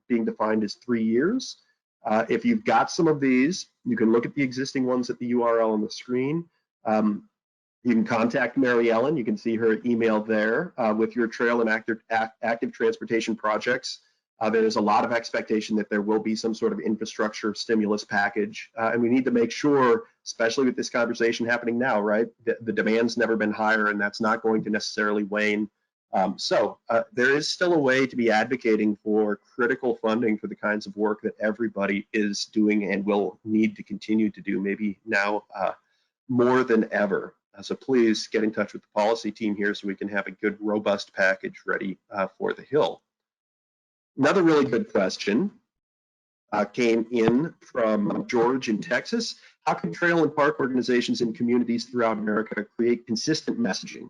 Speaker 6: defined as 3 years. If you've got some of these, you can look at the existing ones at the URL on the screen. You can contact Mary Ellen. You can see her email there with your trail and active transportation projects. There's a lot of expectation that there will be some sort of infrastructure stimulus package, and we need to make sure, especially with this conversation happening now, right, the demand's never been higher, and that's not going to necessarily wane. So there is still a way to be advocating for critical funding for the kinds of work that everybody is doing and will need to continue to do, maybe now more than ever. So please get in touch with the policy team here so we can have a good, robust package ready for the Hill. Another really good question came in from George in Texas. How can trail and park organizations in communities throughout America create consistent messaging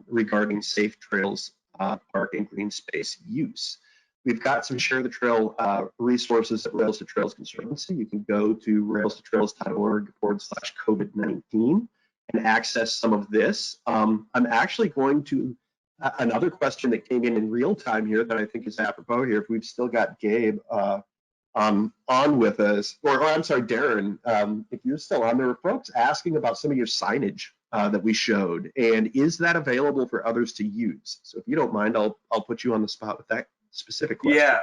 Speaker 6: regarding safe trails, park, and green space use? We've got some Share the Trail resources at Rails to Trails Conservancy. You can go to railstotrails.org/COVID-19 and access some of this. I'm actually going to, another question that came in real time here that I think is apropos here, if we've still got Gabe on with us, or I'm sorry, Darren, if you're still on, there were folks asking about some of your signage that we showed, and is that available for others to use? So if you don't mind, I'll put you on the spot with that specific question.
Speaker 5: Yeah,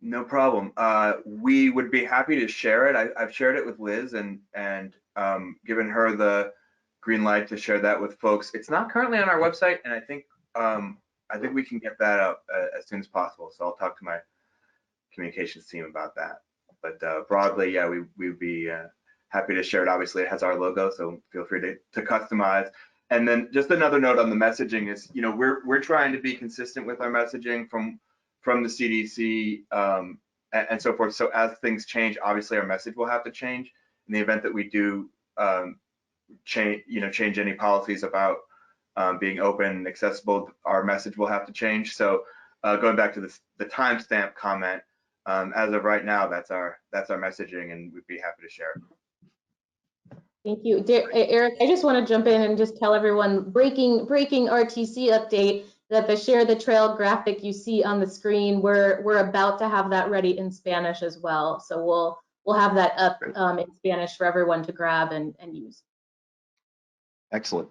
Speaker 5: no problem. We would be happy to share it. I've shared it with Liz and given her the green light to share that with folks. It's not currently on our website, and I think we can get that up as soon as possible. So I'll talk to my communications team about that. But broadly, yeah, we'd be happy to share it. Obviously, it has our logo, so feel free to customize. And then just another note on the messaging is, you know, we're trying to be consistent with our messaging from the CDC and so forth. So as things change, obviously our message will have to change. In the event that we do change any policies about being open and accessible, our message will have to change. So going back to the timestamp comment, as of right now, that's our messaging, and we'd be happy to share it.
Speaker 1: Thank you. Eric, I just want to jump in and just tell everyone, breaking RTC update, that the Share the Trail graphic you see on the screen, we're about to have that ready in Spanish as well. So we'll have that up in Spanish for everyone to grab and use.
Speaker 6: Excellent.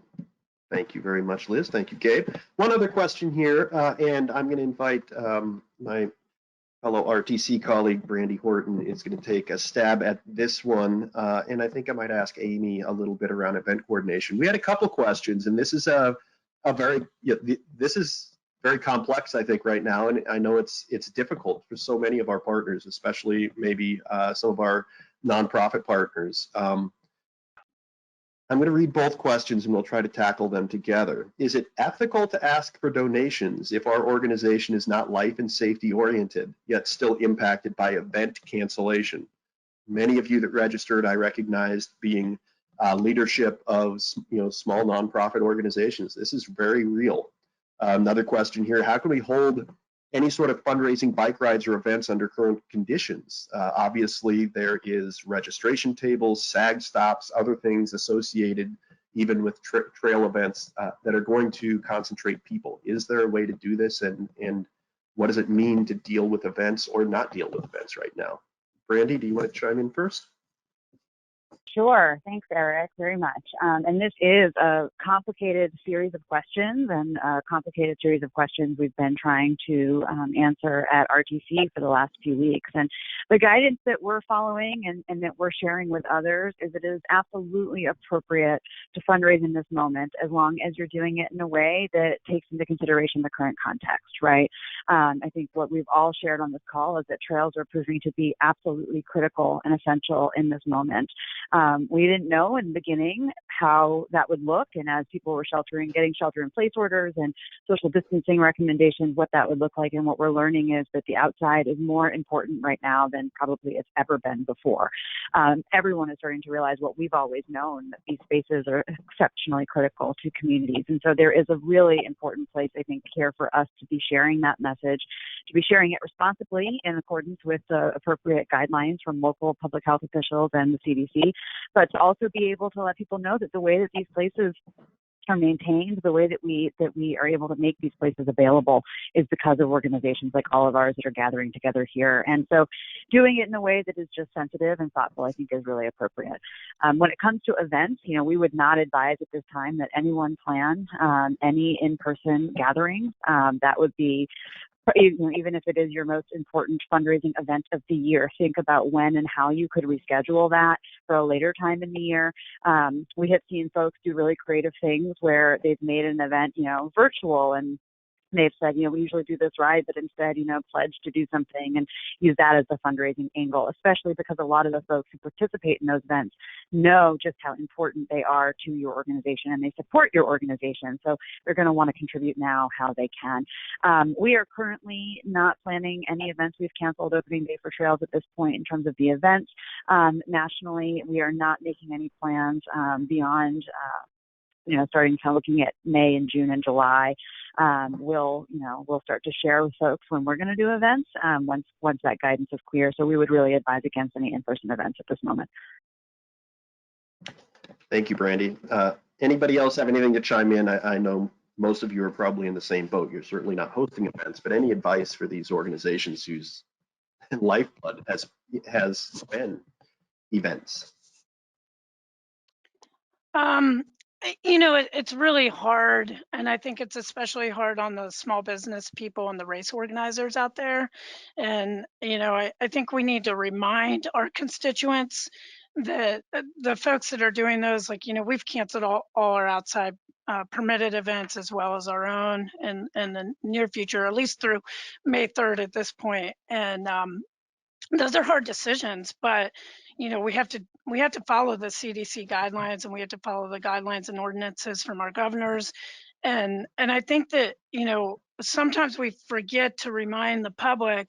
Speaker 6: Thank you very much, Liz. Thank you, Gabe. One other question here, and I'm going to invite my fellow RTC colleague, Brandy Horton, is going to take a stab at this one. And I think I might ask Amy a little bit around event coordination. We had a couple questions, and this is this is very complex, I think, right now. And I know it's difficult for so many of our partners, especially maybe some of our nonprofit partners. I'm going to read both questions and we'll try to tackle them together. Is it ethical to ask for donations if our organization is not life and safety oriented, yet still impacted by event cancellation? Many of you that registered, I recognized being leadership of small nonprofit organizations. This is very real. Another question here, how can we hold any sort of fundraising bike rides or events under current conditions? Obviously, there is registration tables, SAG stops, other things associated even with trail events that are going to concentrate people. Is there a way to do this, and what does it mean to deal with events or not deal with events right now? Brandy, do you want to chime in first?
Speaker 7: Sure. Thanks, Eric, very much. And this is a complicated series of questions and a complicated series of questions we've been trying to answer at RTC for the last few weeks. And the guidance that we're following and that we're sharing with others is it is absolutely appropriate to fundraise in this moment, as long as you're doing it in a way that takes into consideration the current context, right? I think what we've all shared on this call is that trails are proving to be absolutely critical and essential in this moment. We didn't know in the beginning how that would look, and as people were getting shelter-in-place orders and social distancing recommendations, what that would look like. And what we're learning is that the outside is more important right now than probably it's ever been before. Everyone is starting to realize what we've always known, that these spaces are exceptionally critical to communities. And so there is a really important place, I think, here for us to be sharing that message, to be sharing it responsibly in accordance with the appropriate guidelines from local public health officials and the CDC, but to also be able to let people know that the way that these places are maintained, the way that we are able to make these places available is because of organizations like all of ours that are gathering together here. And so doing it in a way that is just sensitive and thoughtful, I think, is really appropriate. When it comes to events, we would not advise at this time that anyone plan any in-person gatherings. That would be, even if it is your most important fundraising event of the year, think about when and how you could reschedule that for a later time in the year. We have seen folks do really creative things where they've made an event, virtual, and they've said, we usually do this ride, but instead, pledge to do something and use that as the fundraising angle, especially because a lot of the folks who participate in those events know just how important they are to your organization and they support your organization. So they're going to want to contribute now how they can. We are currently not planning any events. We've canceled opening day for trails at this point in terms of the events. Nationally, we are not making any plans beyond starting kind of looking at May and June and July. We'll start to share with folks when we're going to do events once that guidance is clear. So we would really advise against any in-person events at this moment.
Speaker 6: Thank you, Brandy. Anybody else have anything to chime in? I know most of you are probably in the same boat. You're certainly not hosting events, but any advice for these organizations whose lifeblood has been events?
Speaker 3: It's really hard, and I think it's especially hard on the small business people and the race organizers out there. And I think we need to remind our constituents that the folks that are doing those, we've canceled all our outside permitted events as well as our own in the near future, at least through May 3rd at this point. And those are hard decisions, but we have to follow the CDC guidelines, and we have to follow the guidelines and ordinances from our governors. And I think that sometimes we forget to remind the public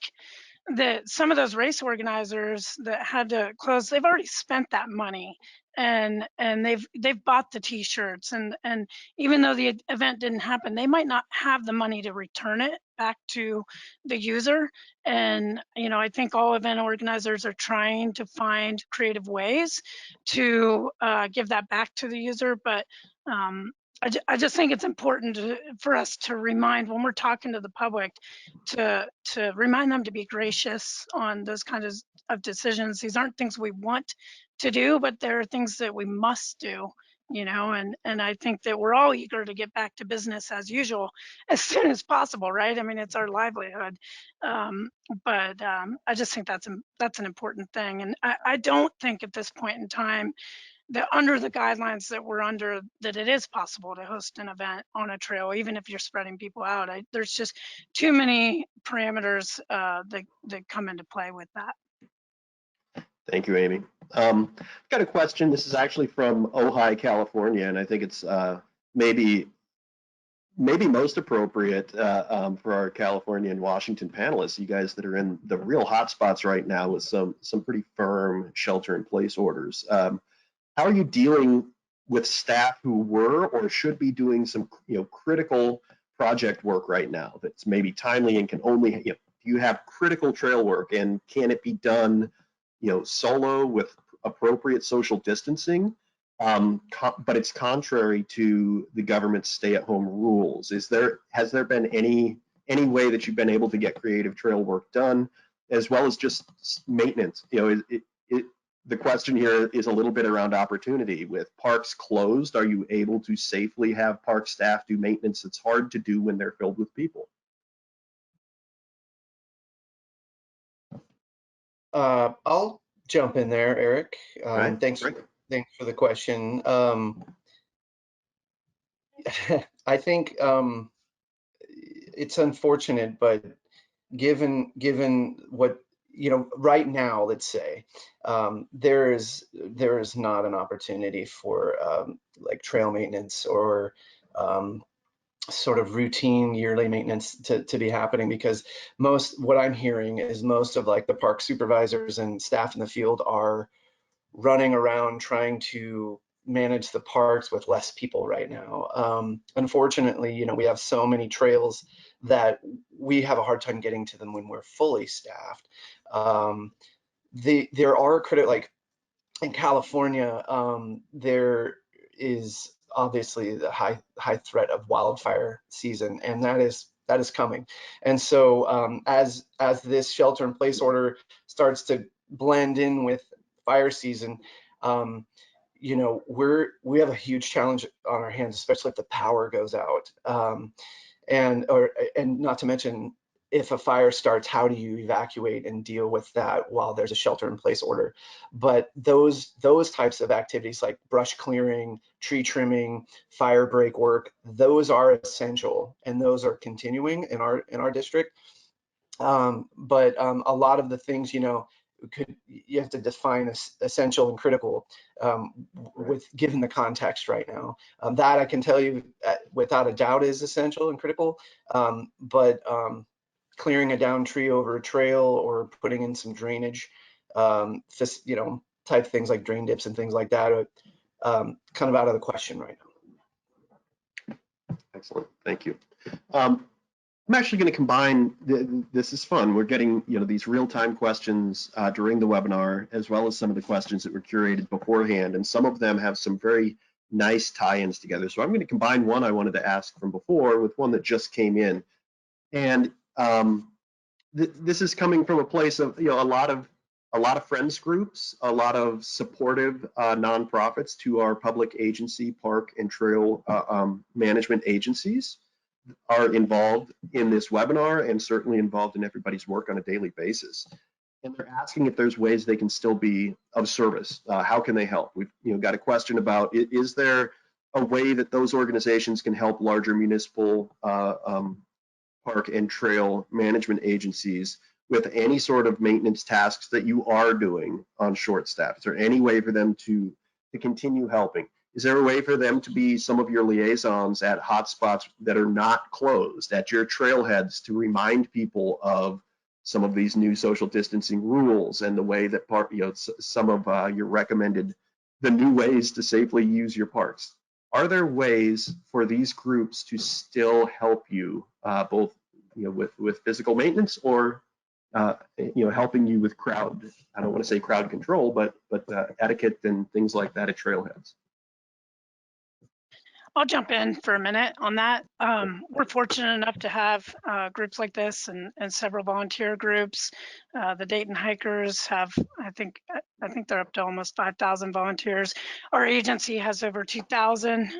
Speaker 3: that some of those race organizers that had to close, they've already spent that money, and they've bought the t-shirts, and even though the event didn't happen, they might not have the money to return it back to the user. And I think all event organizers are trying to find creative ways to give that back to the user. But I just think it's important for us to remind when we're talking to the public to remind them to be gracious on those kinds of decisions. These aren't things we want to do, but they're things that we must do, and I think that we're all eager to get back to business as usual as soon as possible, right? I mean, it's our livelihood. But I just think that's an important thing. And I don't think at this point in time that under the guidelines that we're under, that it is possible to host an event on a trail, even if you're spreading people out. There's just too many parameters that come into play with that.
Speaker 6: Thank you, Amy. Got a question. This is actually from Ojai, California, and I think it's maybe most appropriate for our California and Washington panelists, you guys that are in the real hotspots right now with some pretty firm shelter-in-place orders. How are you dealing with staff who were or should be doing some critical project work right now that's maybe timely and can only, you have critical trail work, and can it be done solo with appropriate social distancing, but it's contrary to the government's stay-at-home rules? Has there been any way that you've been able to get creative trail work done, as well as just maintenance? The question here is a little bit around opportunity. With parks closed, are you able to safely have park staff do maintenance that's hard to do when they're filled with people?
Speaker 4: I'll jump in there, Eric.
Speaker 6: Right.
Speaker 4: Thanks for the question. I think it's unfortunate, but given what right now, let's say there is not an opportunity for like trail maintenance or sort of routine yearly maintenance to be happening, because what I'm hearing is most of like the park supervisors and staff in the field are running around trying to manage the parks with less people right now. Unfortunately, we have so many trails that we have a hard time getting to them when we're fully staffed. There are like in California, there is obviously the high threat of wildfire season, and that is coming. And so as this shelter-in-place order starts to blend in with fire season, we have a huge challenge on our hands, especially if the power goes out. And not to mention if a fire starts, how do you evacuate and deal with that while there's a shelter-in-place order? But those types of activities like brush clearing, tree trimming, fire break work, those are essential, and those are continuing in our district. But a lot of the things, you know, you have to define essential and critical with given the context right now. That I can tell you without a doubt is essential and critical. But clearing a down tree over a trail or putting in some drainage, you know, type things like drain dips and things like that are kind of out of the question right now.
Speaker 6: Excellent, thank you. I'm actually going to combine, this is fun. We're getting, you know, these real-time questions during the webinar, as well as some of the questions that were curated beforehand, and some of them have some very nice tie-ins together. So I'm going to combine one I wanted to ask from before with one that just came in. And this is coming from a place of, you know, a lot of friends groups, a lot of supportive nonprofits to our public agency, park and trail management agencies are involved in this webinar and certainly involved in everybody's work on a daily basis. And they're asking if there's ways they can still be of service. How can they help? We've, you know, got a question about, is there a way that those organizations can help larger municipal park and trail management agencies with any sort of maintenance tasks that you are doing on short staff? Is there any way for them to continue helping? Is there a way for them to be some of your liaisons at hotspots that are not closed, at your trailheads, to remind people of some of these new social distancing rules and the way that some of your recommended, the new ways to safely use your parks? Are there ways for these groups to still help you both, you know, with physical maintenance or you know, helping you with crowd, I don't want to say crowd control, but etiquette and things like that at trailheads?
Speaker 3: I'll jump in for a minute on that. We're fortunate enough to have groups like this and several volunteer groups. The Dayton Hikers have, I think they're up to almost 5,000 volunteers. Our agency has over 2,000.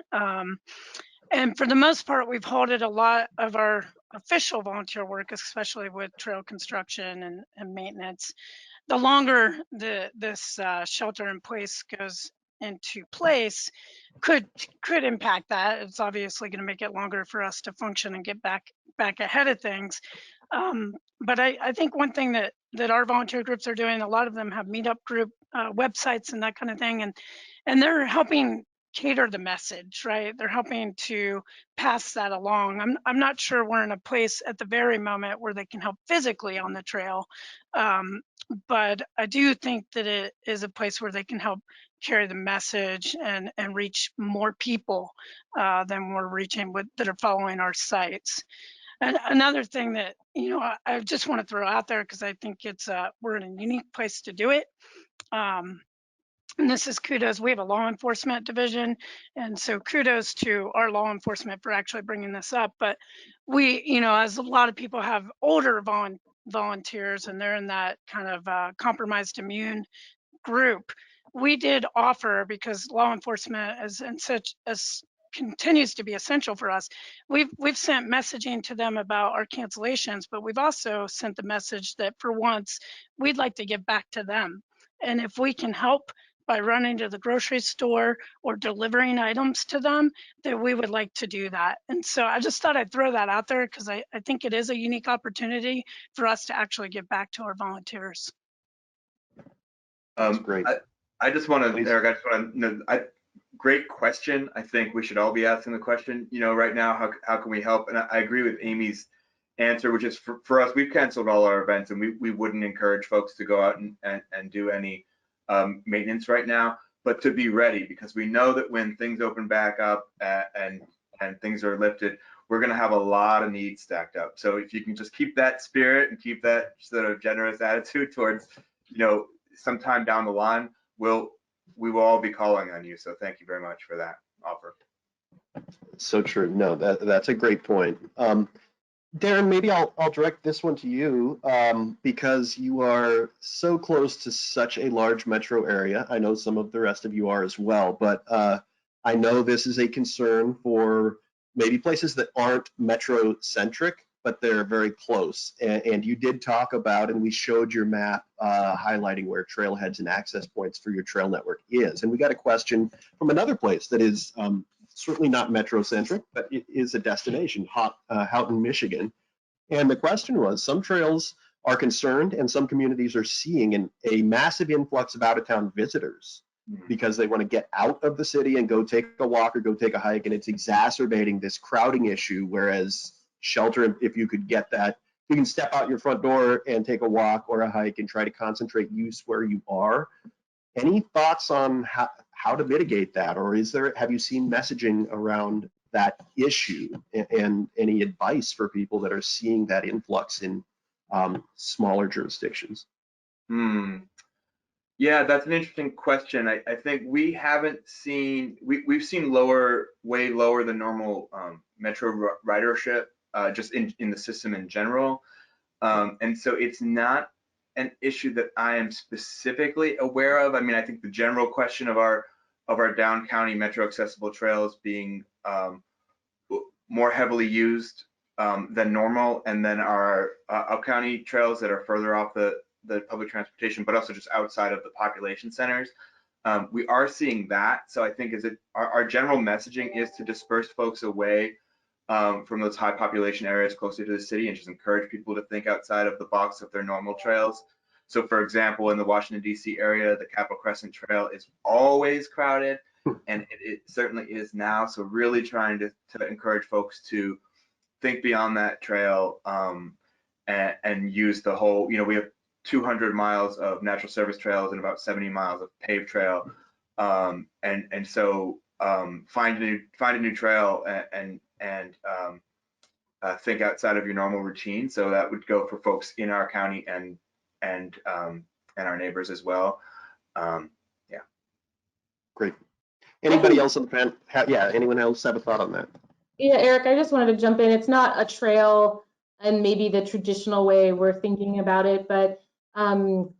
Speaker 3: And for the most part, we've halted a lot of our official volunteer work, especially with trail construction and maintenance. The longer this shelter in place goes into place could impact that. It's obviously going to make it longer for us to function and get back ahead of things. But I think one thing that our volunteer groups are doing, a lot of them have meetup group websites and that kind of thing, and they're helping cater the message, right? They're helping to pass that along. I'm not sure we're in a place at the very moment where they can help physically on the trail, but I do think that it is a place where they can help carry the message and reach more people than we're reaching that are following our sites. And another thing that, you know, I just want to throw out there, because I think it's we're in a unique place to do it. And this is kudos. We have a law enforcement division, and so kudos to our law enforcement for actually bringing this up. But we, you know, as a lot of people have older volunteers and they're in that kind of compromised immune group, we did offer, because law enforcement continues to be essential for us. We've sent messaging to them about our cancellations, but we've also sent the message that for once we'd like to give back to them, and if we can help by running to the grocery store or delivering items to them, that we would like to do that. And so I just thought I'd throw that out there, because I think it is a unique opportunity for us to actually give back to our volunteers.
Speaker 6: That's great.
Speaker 5: I just want to, Eric, I just want to know, great question. I think we should all be asking the question, you know, right now, how can we help? And I agree with Amy's answer, which is for us, we've canceled all our events, and we wouldn't encourage folks to go out and do any maintenance right now, but to be ready, because we know that when things open back up and things are lifted, we're going to have a lot of needs stacked up. So if you can just keep that spirit and keep that sort of generous attitude towards, you know, sometime down the line, we will all be calling on you. So thank you very much for that offer.
Speaker 6: So true. No, that's a great point. Darren, maybe I'll direct this one to you, because you are so close to such a large metro area. I know some of the rest of you are as well, but I know this is a concern for maybe places that aren't metro centric. but they're very close. And you did talk about, and we showed your map highlighting where trailheads and access points for your trail network is. And we got a question from another place that is certainly not metro-centric, but it is a destination, Houghton, Michigan. And the question was, some trails are concerned and some communities are seeing a massive influx of out-of-town visitors because they want to get out of the city and go take a walk or go take a hike, and it's exacerbating this crowding issue, whereas shelter, if you could get that, you can step out your front door and take a walk or a hike and try to concentrate use where you are. Any thoughts on how to mitigate that, or have you seen messaging around that issue, and any advice for people that are seeing that influx in smaller jurisdictions?
Speaker 5: Yeah, that's an interesting question. I think we haven't seen, we've seen way lower than normal metro ridership just in the system in general. And so it's not an issue that I am specifically aware of. I mean, I think the general question of our down county metro accessible trails being more heavily used than normal, and then our up county trails that are further off the public transportation, but also just outside of the population centers. We are seeing that. So I think our general messaging is to disperse folks away from those high population areas closer to the city, and just encourage people to think outside of the box of their normal trails. So for example, in the Washington, D.C. area, the Capitol Crescent Trail is always crowded, and it certainly is now. So really trying to encourage folks to think beyond that trail and use the whole, we have 200 miles of natural service trails and about 70 miles of paved trail. And so find a new trail and think outside of your normal routine. So that would go for folks in our county and our neighbors as well. Yeah.
Speaker 6: Great. Anybody else on the panel? Yeah, anyone else have a thought on that?
Speaker 1: Yeah, Eric, I just wanted to jump in. It's not a trail and maybe the traditional way we're thinking about it, but from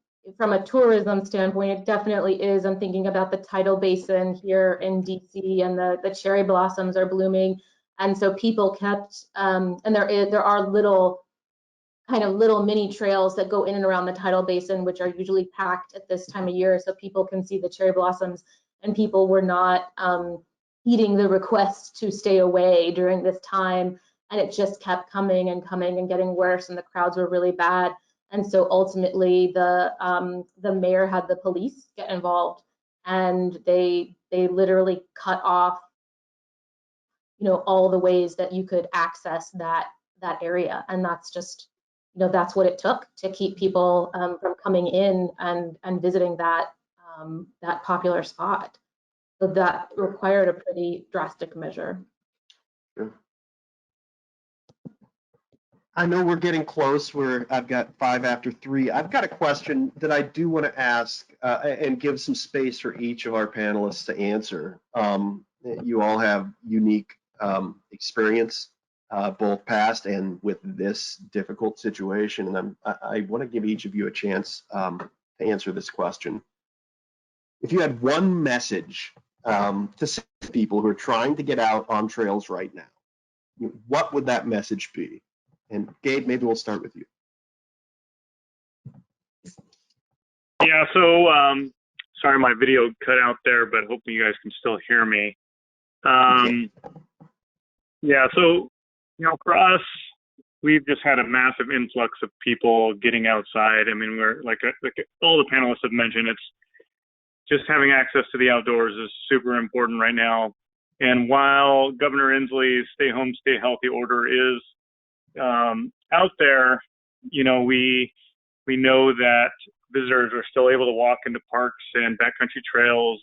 Speaker 1: a tourism standpoint, it definitely is. I'm thinking about the tidal basin here in DC, and the cherry blossoms are blooming. And so people kept, and there are little mini trails that go in and around the tidal basin, which are usually packed at this time of year so people can see the cherry blossoms, and people were not heeding the request to stay away during this time. And it just kept coming and coming and getting worse, and the crowds were really bad. And so ultimately the mayor had the police get involved, and they literally cut off, all the ways that you could access that area. And that's just, that's what it took to keep people from coming in and visiting that popular spot. So that required a pretty drastic measure.
Speaker 6: Sure. I know we're getting close. I've got 5 after 3. I've got a question that I do want to ask and give some space for each of our panelists to answer. You all have unique experience, both past and with this difficult situation, and I want to give each of you a chance to answer this question. If you had one message to say to people who are trying to get out on trails right now, what would that message be? And Gabe, maybe we'll start with you.
Speaker 2: Yeah, so sorry, my video cut out there, but hopefully you guys can still hear me. Yeah, so, for us, we've just had a massive influx of people getting outside. I mean, we're like all the panelists have mentioned, it's just having access to the outdoors is super important right now. And while Governor Inslee's stay home, stay healthy order is out there, we know that visitors are still able to walk into parks and backcountry trails,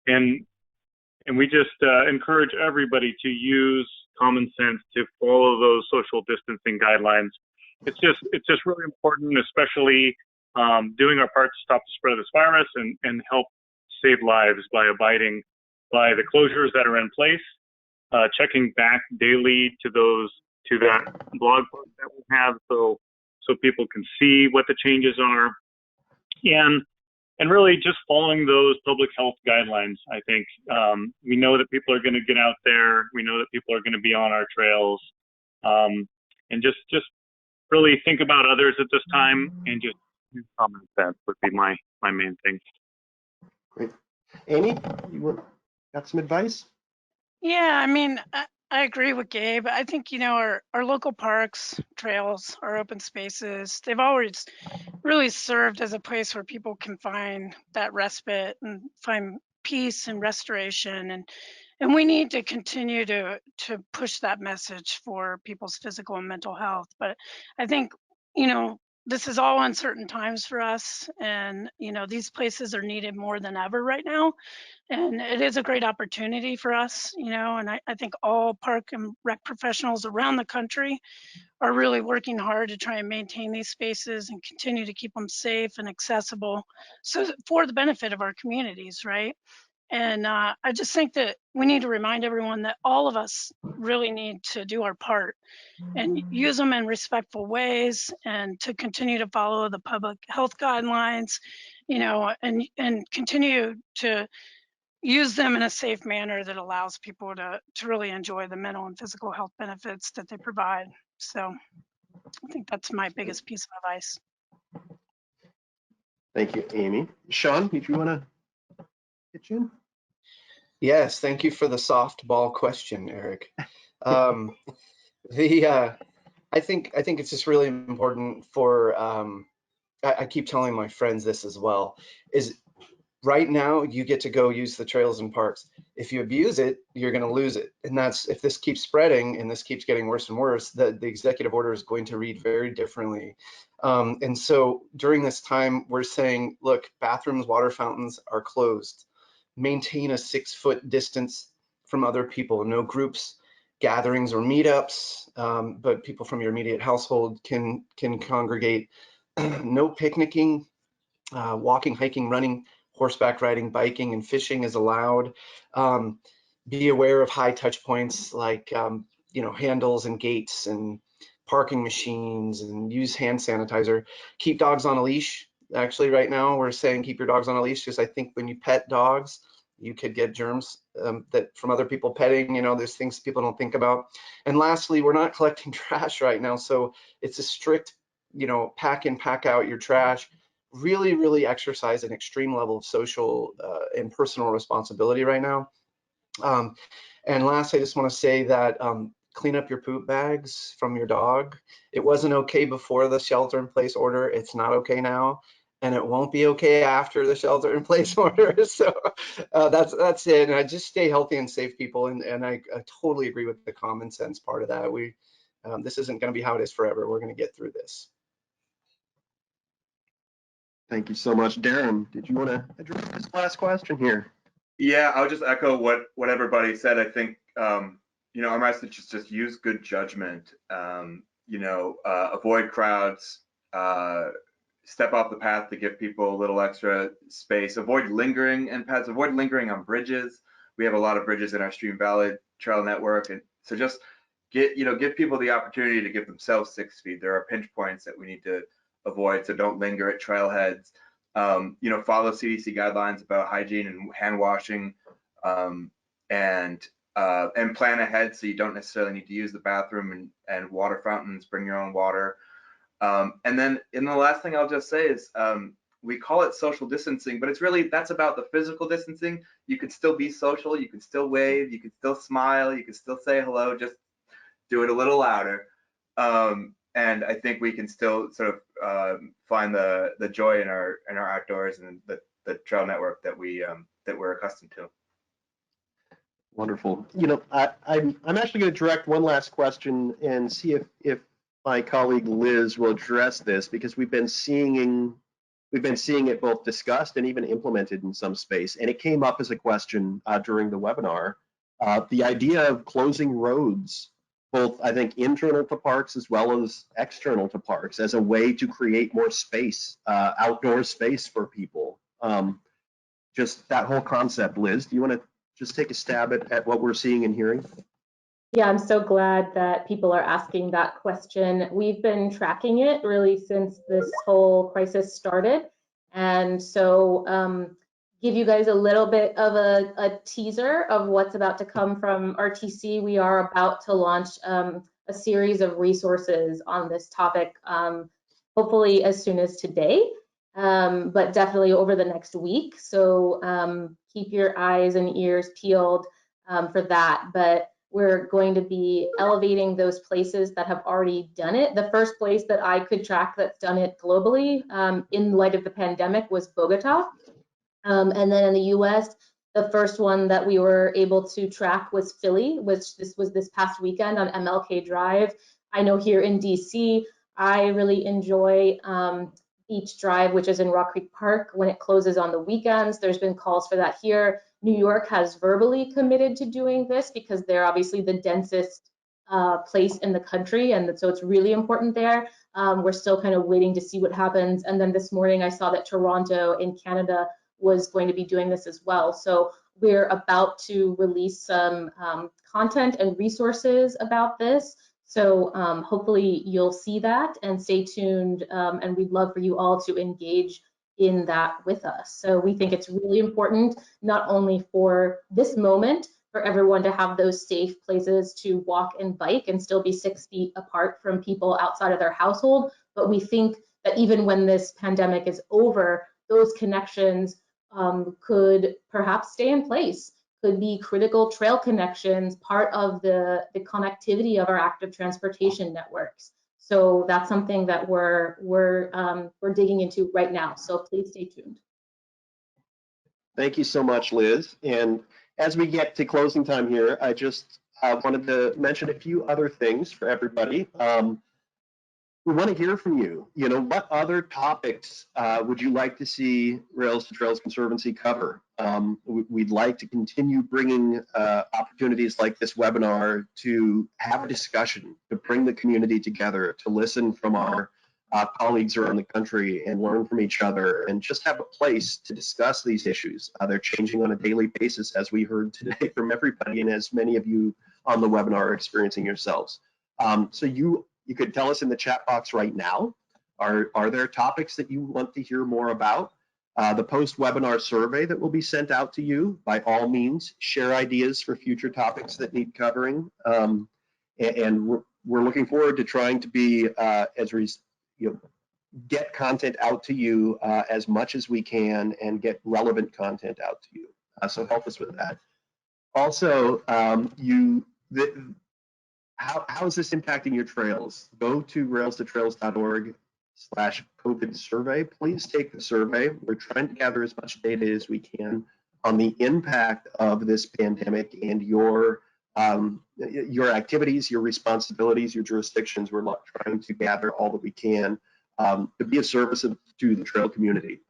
Speaker 2: and we just encourage everybody to use common sense to follow those social distancing guidelines. It's just really important, especially doing our part to stop the spread of this virus and help save lives by abiding by the closures that are in place, checking back daily to that blog post that we have so people can see what the changes are, and really just following those public health guidelines. I think we know that people are going to get out there. We know that people are going to be on our trails. And
Speaker 8: and just really think about others at this time, and just use common sense would be my main thing.
Speaker 6: Great. Amy, got some advice?
Speaker 3: Yeah, I mean, I agree with Gabe. I think, you know, our local parks, trails, our open spaces, they've always really served as a place where people can find that respite and find peace and restoration. And we need to continue to push that message for people's physical and mental health. But I think, you know, this is all uncertain times for us. And, you know, these places are needed more than ever right now. And it is a great opportunity for us, you know, and I think all park and rec professionals around the country are really working hard to try and maintain these spaces and continue to keep them safe and accessible, so for the benefit of our communities, right? And I just think that we need to remind everyone that all of us really need to do our part and use them in respectful ways, and to continue to follow the public health guidelines, you know, and continue to use them in a safe manner that allows people to really enjoy the mental and physical health benefits that they provide. So I think that's my biggest piece of advice.
Speaker 6: Thank you, Amy. Sean, did you want to pitch in?
Speaker 4: Yes, thank you for the softball question, Eric. I think it's just really important for, I keep telling my friends this as well, is right now you get to go use the trails and parks. If you abuse it, you're going to lose it. And that's, if this keeps spreading and this keeps getting worse and worse, the executive order is going to read very differently. And so during this time, we're saying, look, bathrooms, water fountains are closed. Maintain a 6-foot distance from other people. No groups, gatherings, or meetups, but people from your immediate household can congregate. No picnicking, walking, hiking, running, horseback riding, biking, and fishing is allowed. Be aware of high touch points like you know, handles and gates and parking machines, and use hand sanitizer. Keep dogs on a leash. Actually, right now we're saying keep your dogs on a leash, because I think when you pet dogs, you could get germs that from other people petting. You know, there's things people don't think about. And lastly, we're not collecting trash right now, so it's a strict, you know, pack in, pack out your trash. Really exercise an extreme level of social and personal responsibility right now. And last, I just want to say that clean up your poop bags from your dog. It wasn't okay before the shelter-in-place order. It's not okay now, and it won't be okay after the shelter-in-place order. So that's it. And I just stay healthy and safe, people. And I totally agree with the common sense part of that. This isn't going to be how it is forever. We're going to get through this.
Speaker 6: Thank you so much. Darren, did you want to address this last question here?
Speaker 5: Yeah, I'll just echo what everybody said. I think, you know, our message is just use good judgment, you know, avoid crowds, step off the path to give people a little extra space, avoid lingering in paths, avoid lingering on bridges. We have a lot of bridges in our Stream Valley Trail network. And so just give people the opportunity to give themselves 6 feet. There are pinch points that we need to avoid, so don't linger at trailheads. You know, follow CDC guidelines about hygiene and hand washing, and plan ahead so you don't necessarily need to use the bathroom, and water fountains, bring your own water. And then the last thing I'll just say is, we call it social distancing, but it's really, that's about the physical distancing. You can still be social, you can still wave, you can still smile, you can still say hello, just do it a little louder. And I think we can still sort of find the joy in our outdoors and the trail network that we're accustomed to.
Speaker 6: Wonderful. You know, I'm actually going to direct one last question and see if my colleague Liz will address this, because we've been seeing it both discussed and even implemented in some space, and it came up as a question during the webinar. The idea of closing roads, both I think internal to parks as well as external to parks, as a way to create more space, outdoor space for people. Just that whole concept. Liz, do you want to just take a stab at what we're seeing and hearing?
Speaker 1: Yeah, I'm so glad that people are asking that question. We've been tracking it really since this whole crisis started. And so give you guys a little bit of a teaser of what's about to come from RTC. We are about to launch a a series of resources on this topic, hopefully as soon as today, but definitely over the next week. So keep your eyes and ears peeled for that. But we're going to be elevating those places that have already done it. The first place that I could track that's done it globally in light of the pandemic was Bogota. And then in the US, the first one that we were able to track was Philly, which this was this past weekend on MLK Drive. I know here in DC, I really enjoy Beach Drive, which is in Rock Creek Park, when it closes on the weekends. There's been calls for that here. New York has verbally committed to doing this because they're obviously the densest place in the country, and so it's really important there. We're still kind of waiting to see what happens. And then this morning I saw that Toronto in Canada was going to be doing this as well. So we're about to release some content and resources about this. So hopefully you'll see that and stay tuned, and we'd love for you all to engage in that with us. So we think it's really important, not only for this moment, for everyone to have those safe places to walk and bike and still be 6 feet apart from people outside of their household, but we think that even when this pandemic is over, those connections could perhaps stay in place, could be critical trail connections, part of the connectivity of our active transportation networks. So that's something that we're digging into right now. So please stay tuned.
Speaker 6: Thank you so much, Liz. And as we get to closing time here, I just wanted to mention a few other things for everybody. We want to hear from you. You know, what other topics would you like to see Rails to Trails Conservancy cover? We'd like to continue bringing opportunities like this webinar to have a discussion, to bring the community together, to listen from our colleagues around the country and learn from each other, and just have a place to discuss these issues. They're changing on a daily basis, as we heard today from everybody, and as many of you on the webinar are experiencing yourselves. So you could tell us in the chat box right now, are there topics that you want to hear more about? The post-webinar survey that will be sent out to you, by all means, share ideas for future topics that need covering. And we're looking forward to trying to be, get content out to you as much as we can and get relevant content out to you. So help us with that. Also, how is this impacting your trails? Go to railstotrails.org/COVID survey. Please take the survey. We're trying to gather as much data as we can on the impact of this pandemic and your activities, your responsibilities, your jurisdictions. We're trying to gather all that we can to be of service to the trail community.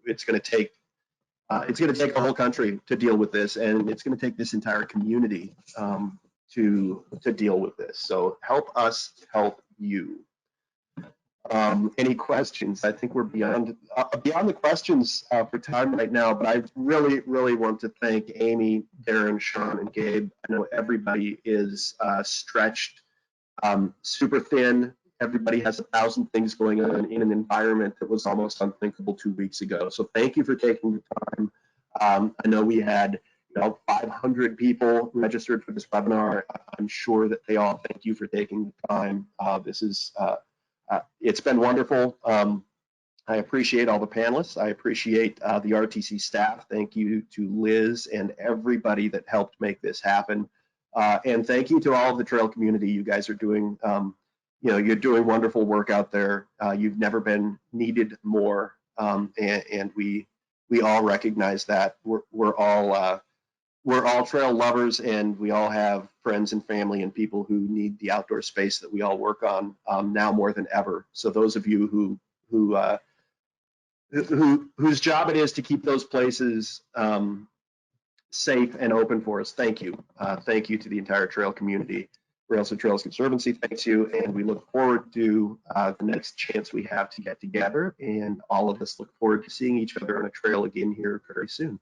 Speaker 6: It's going to take a whole country to deal with this, and it's going to take this entire community to deal with this. So help us help you. Any questions? I think we're beyond the questions for time right now, but I really want to thank Amy, Darren, Sean, and Gabe. I know everybody is stretched super thin. Everybody has 1,000 things going on in an environment that was almost unthinkable 2 weeks ago. So thank you for taking the time. I know we had 500 people registered for this webinar. I'm sure that they all thank you for taking the time. This is it's been wonderful. I appreciate all the panelists. I appreciate the RTC staff. Thank you to Liz and everybody that helped make this happen. And thank you to all of the trail community. You guys are doing, you're doing wonderful work out there. You've never been needed more, and we all recognize that. We're all trail lovers, and we all have friends and family and people who need the outdoor space that we all work on now more than ever. So those of you whose job it is to keep those places safe and open for us, thank you. Thank you to the entire trail community. Rails to Trails Conservancy thanks you, and we look forward to the next chance we have to get together, and all of us look forward to seeing each other on a trail again here very soon.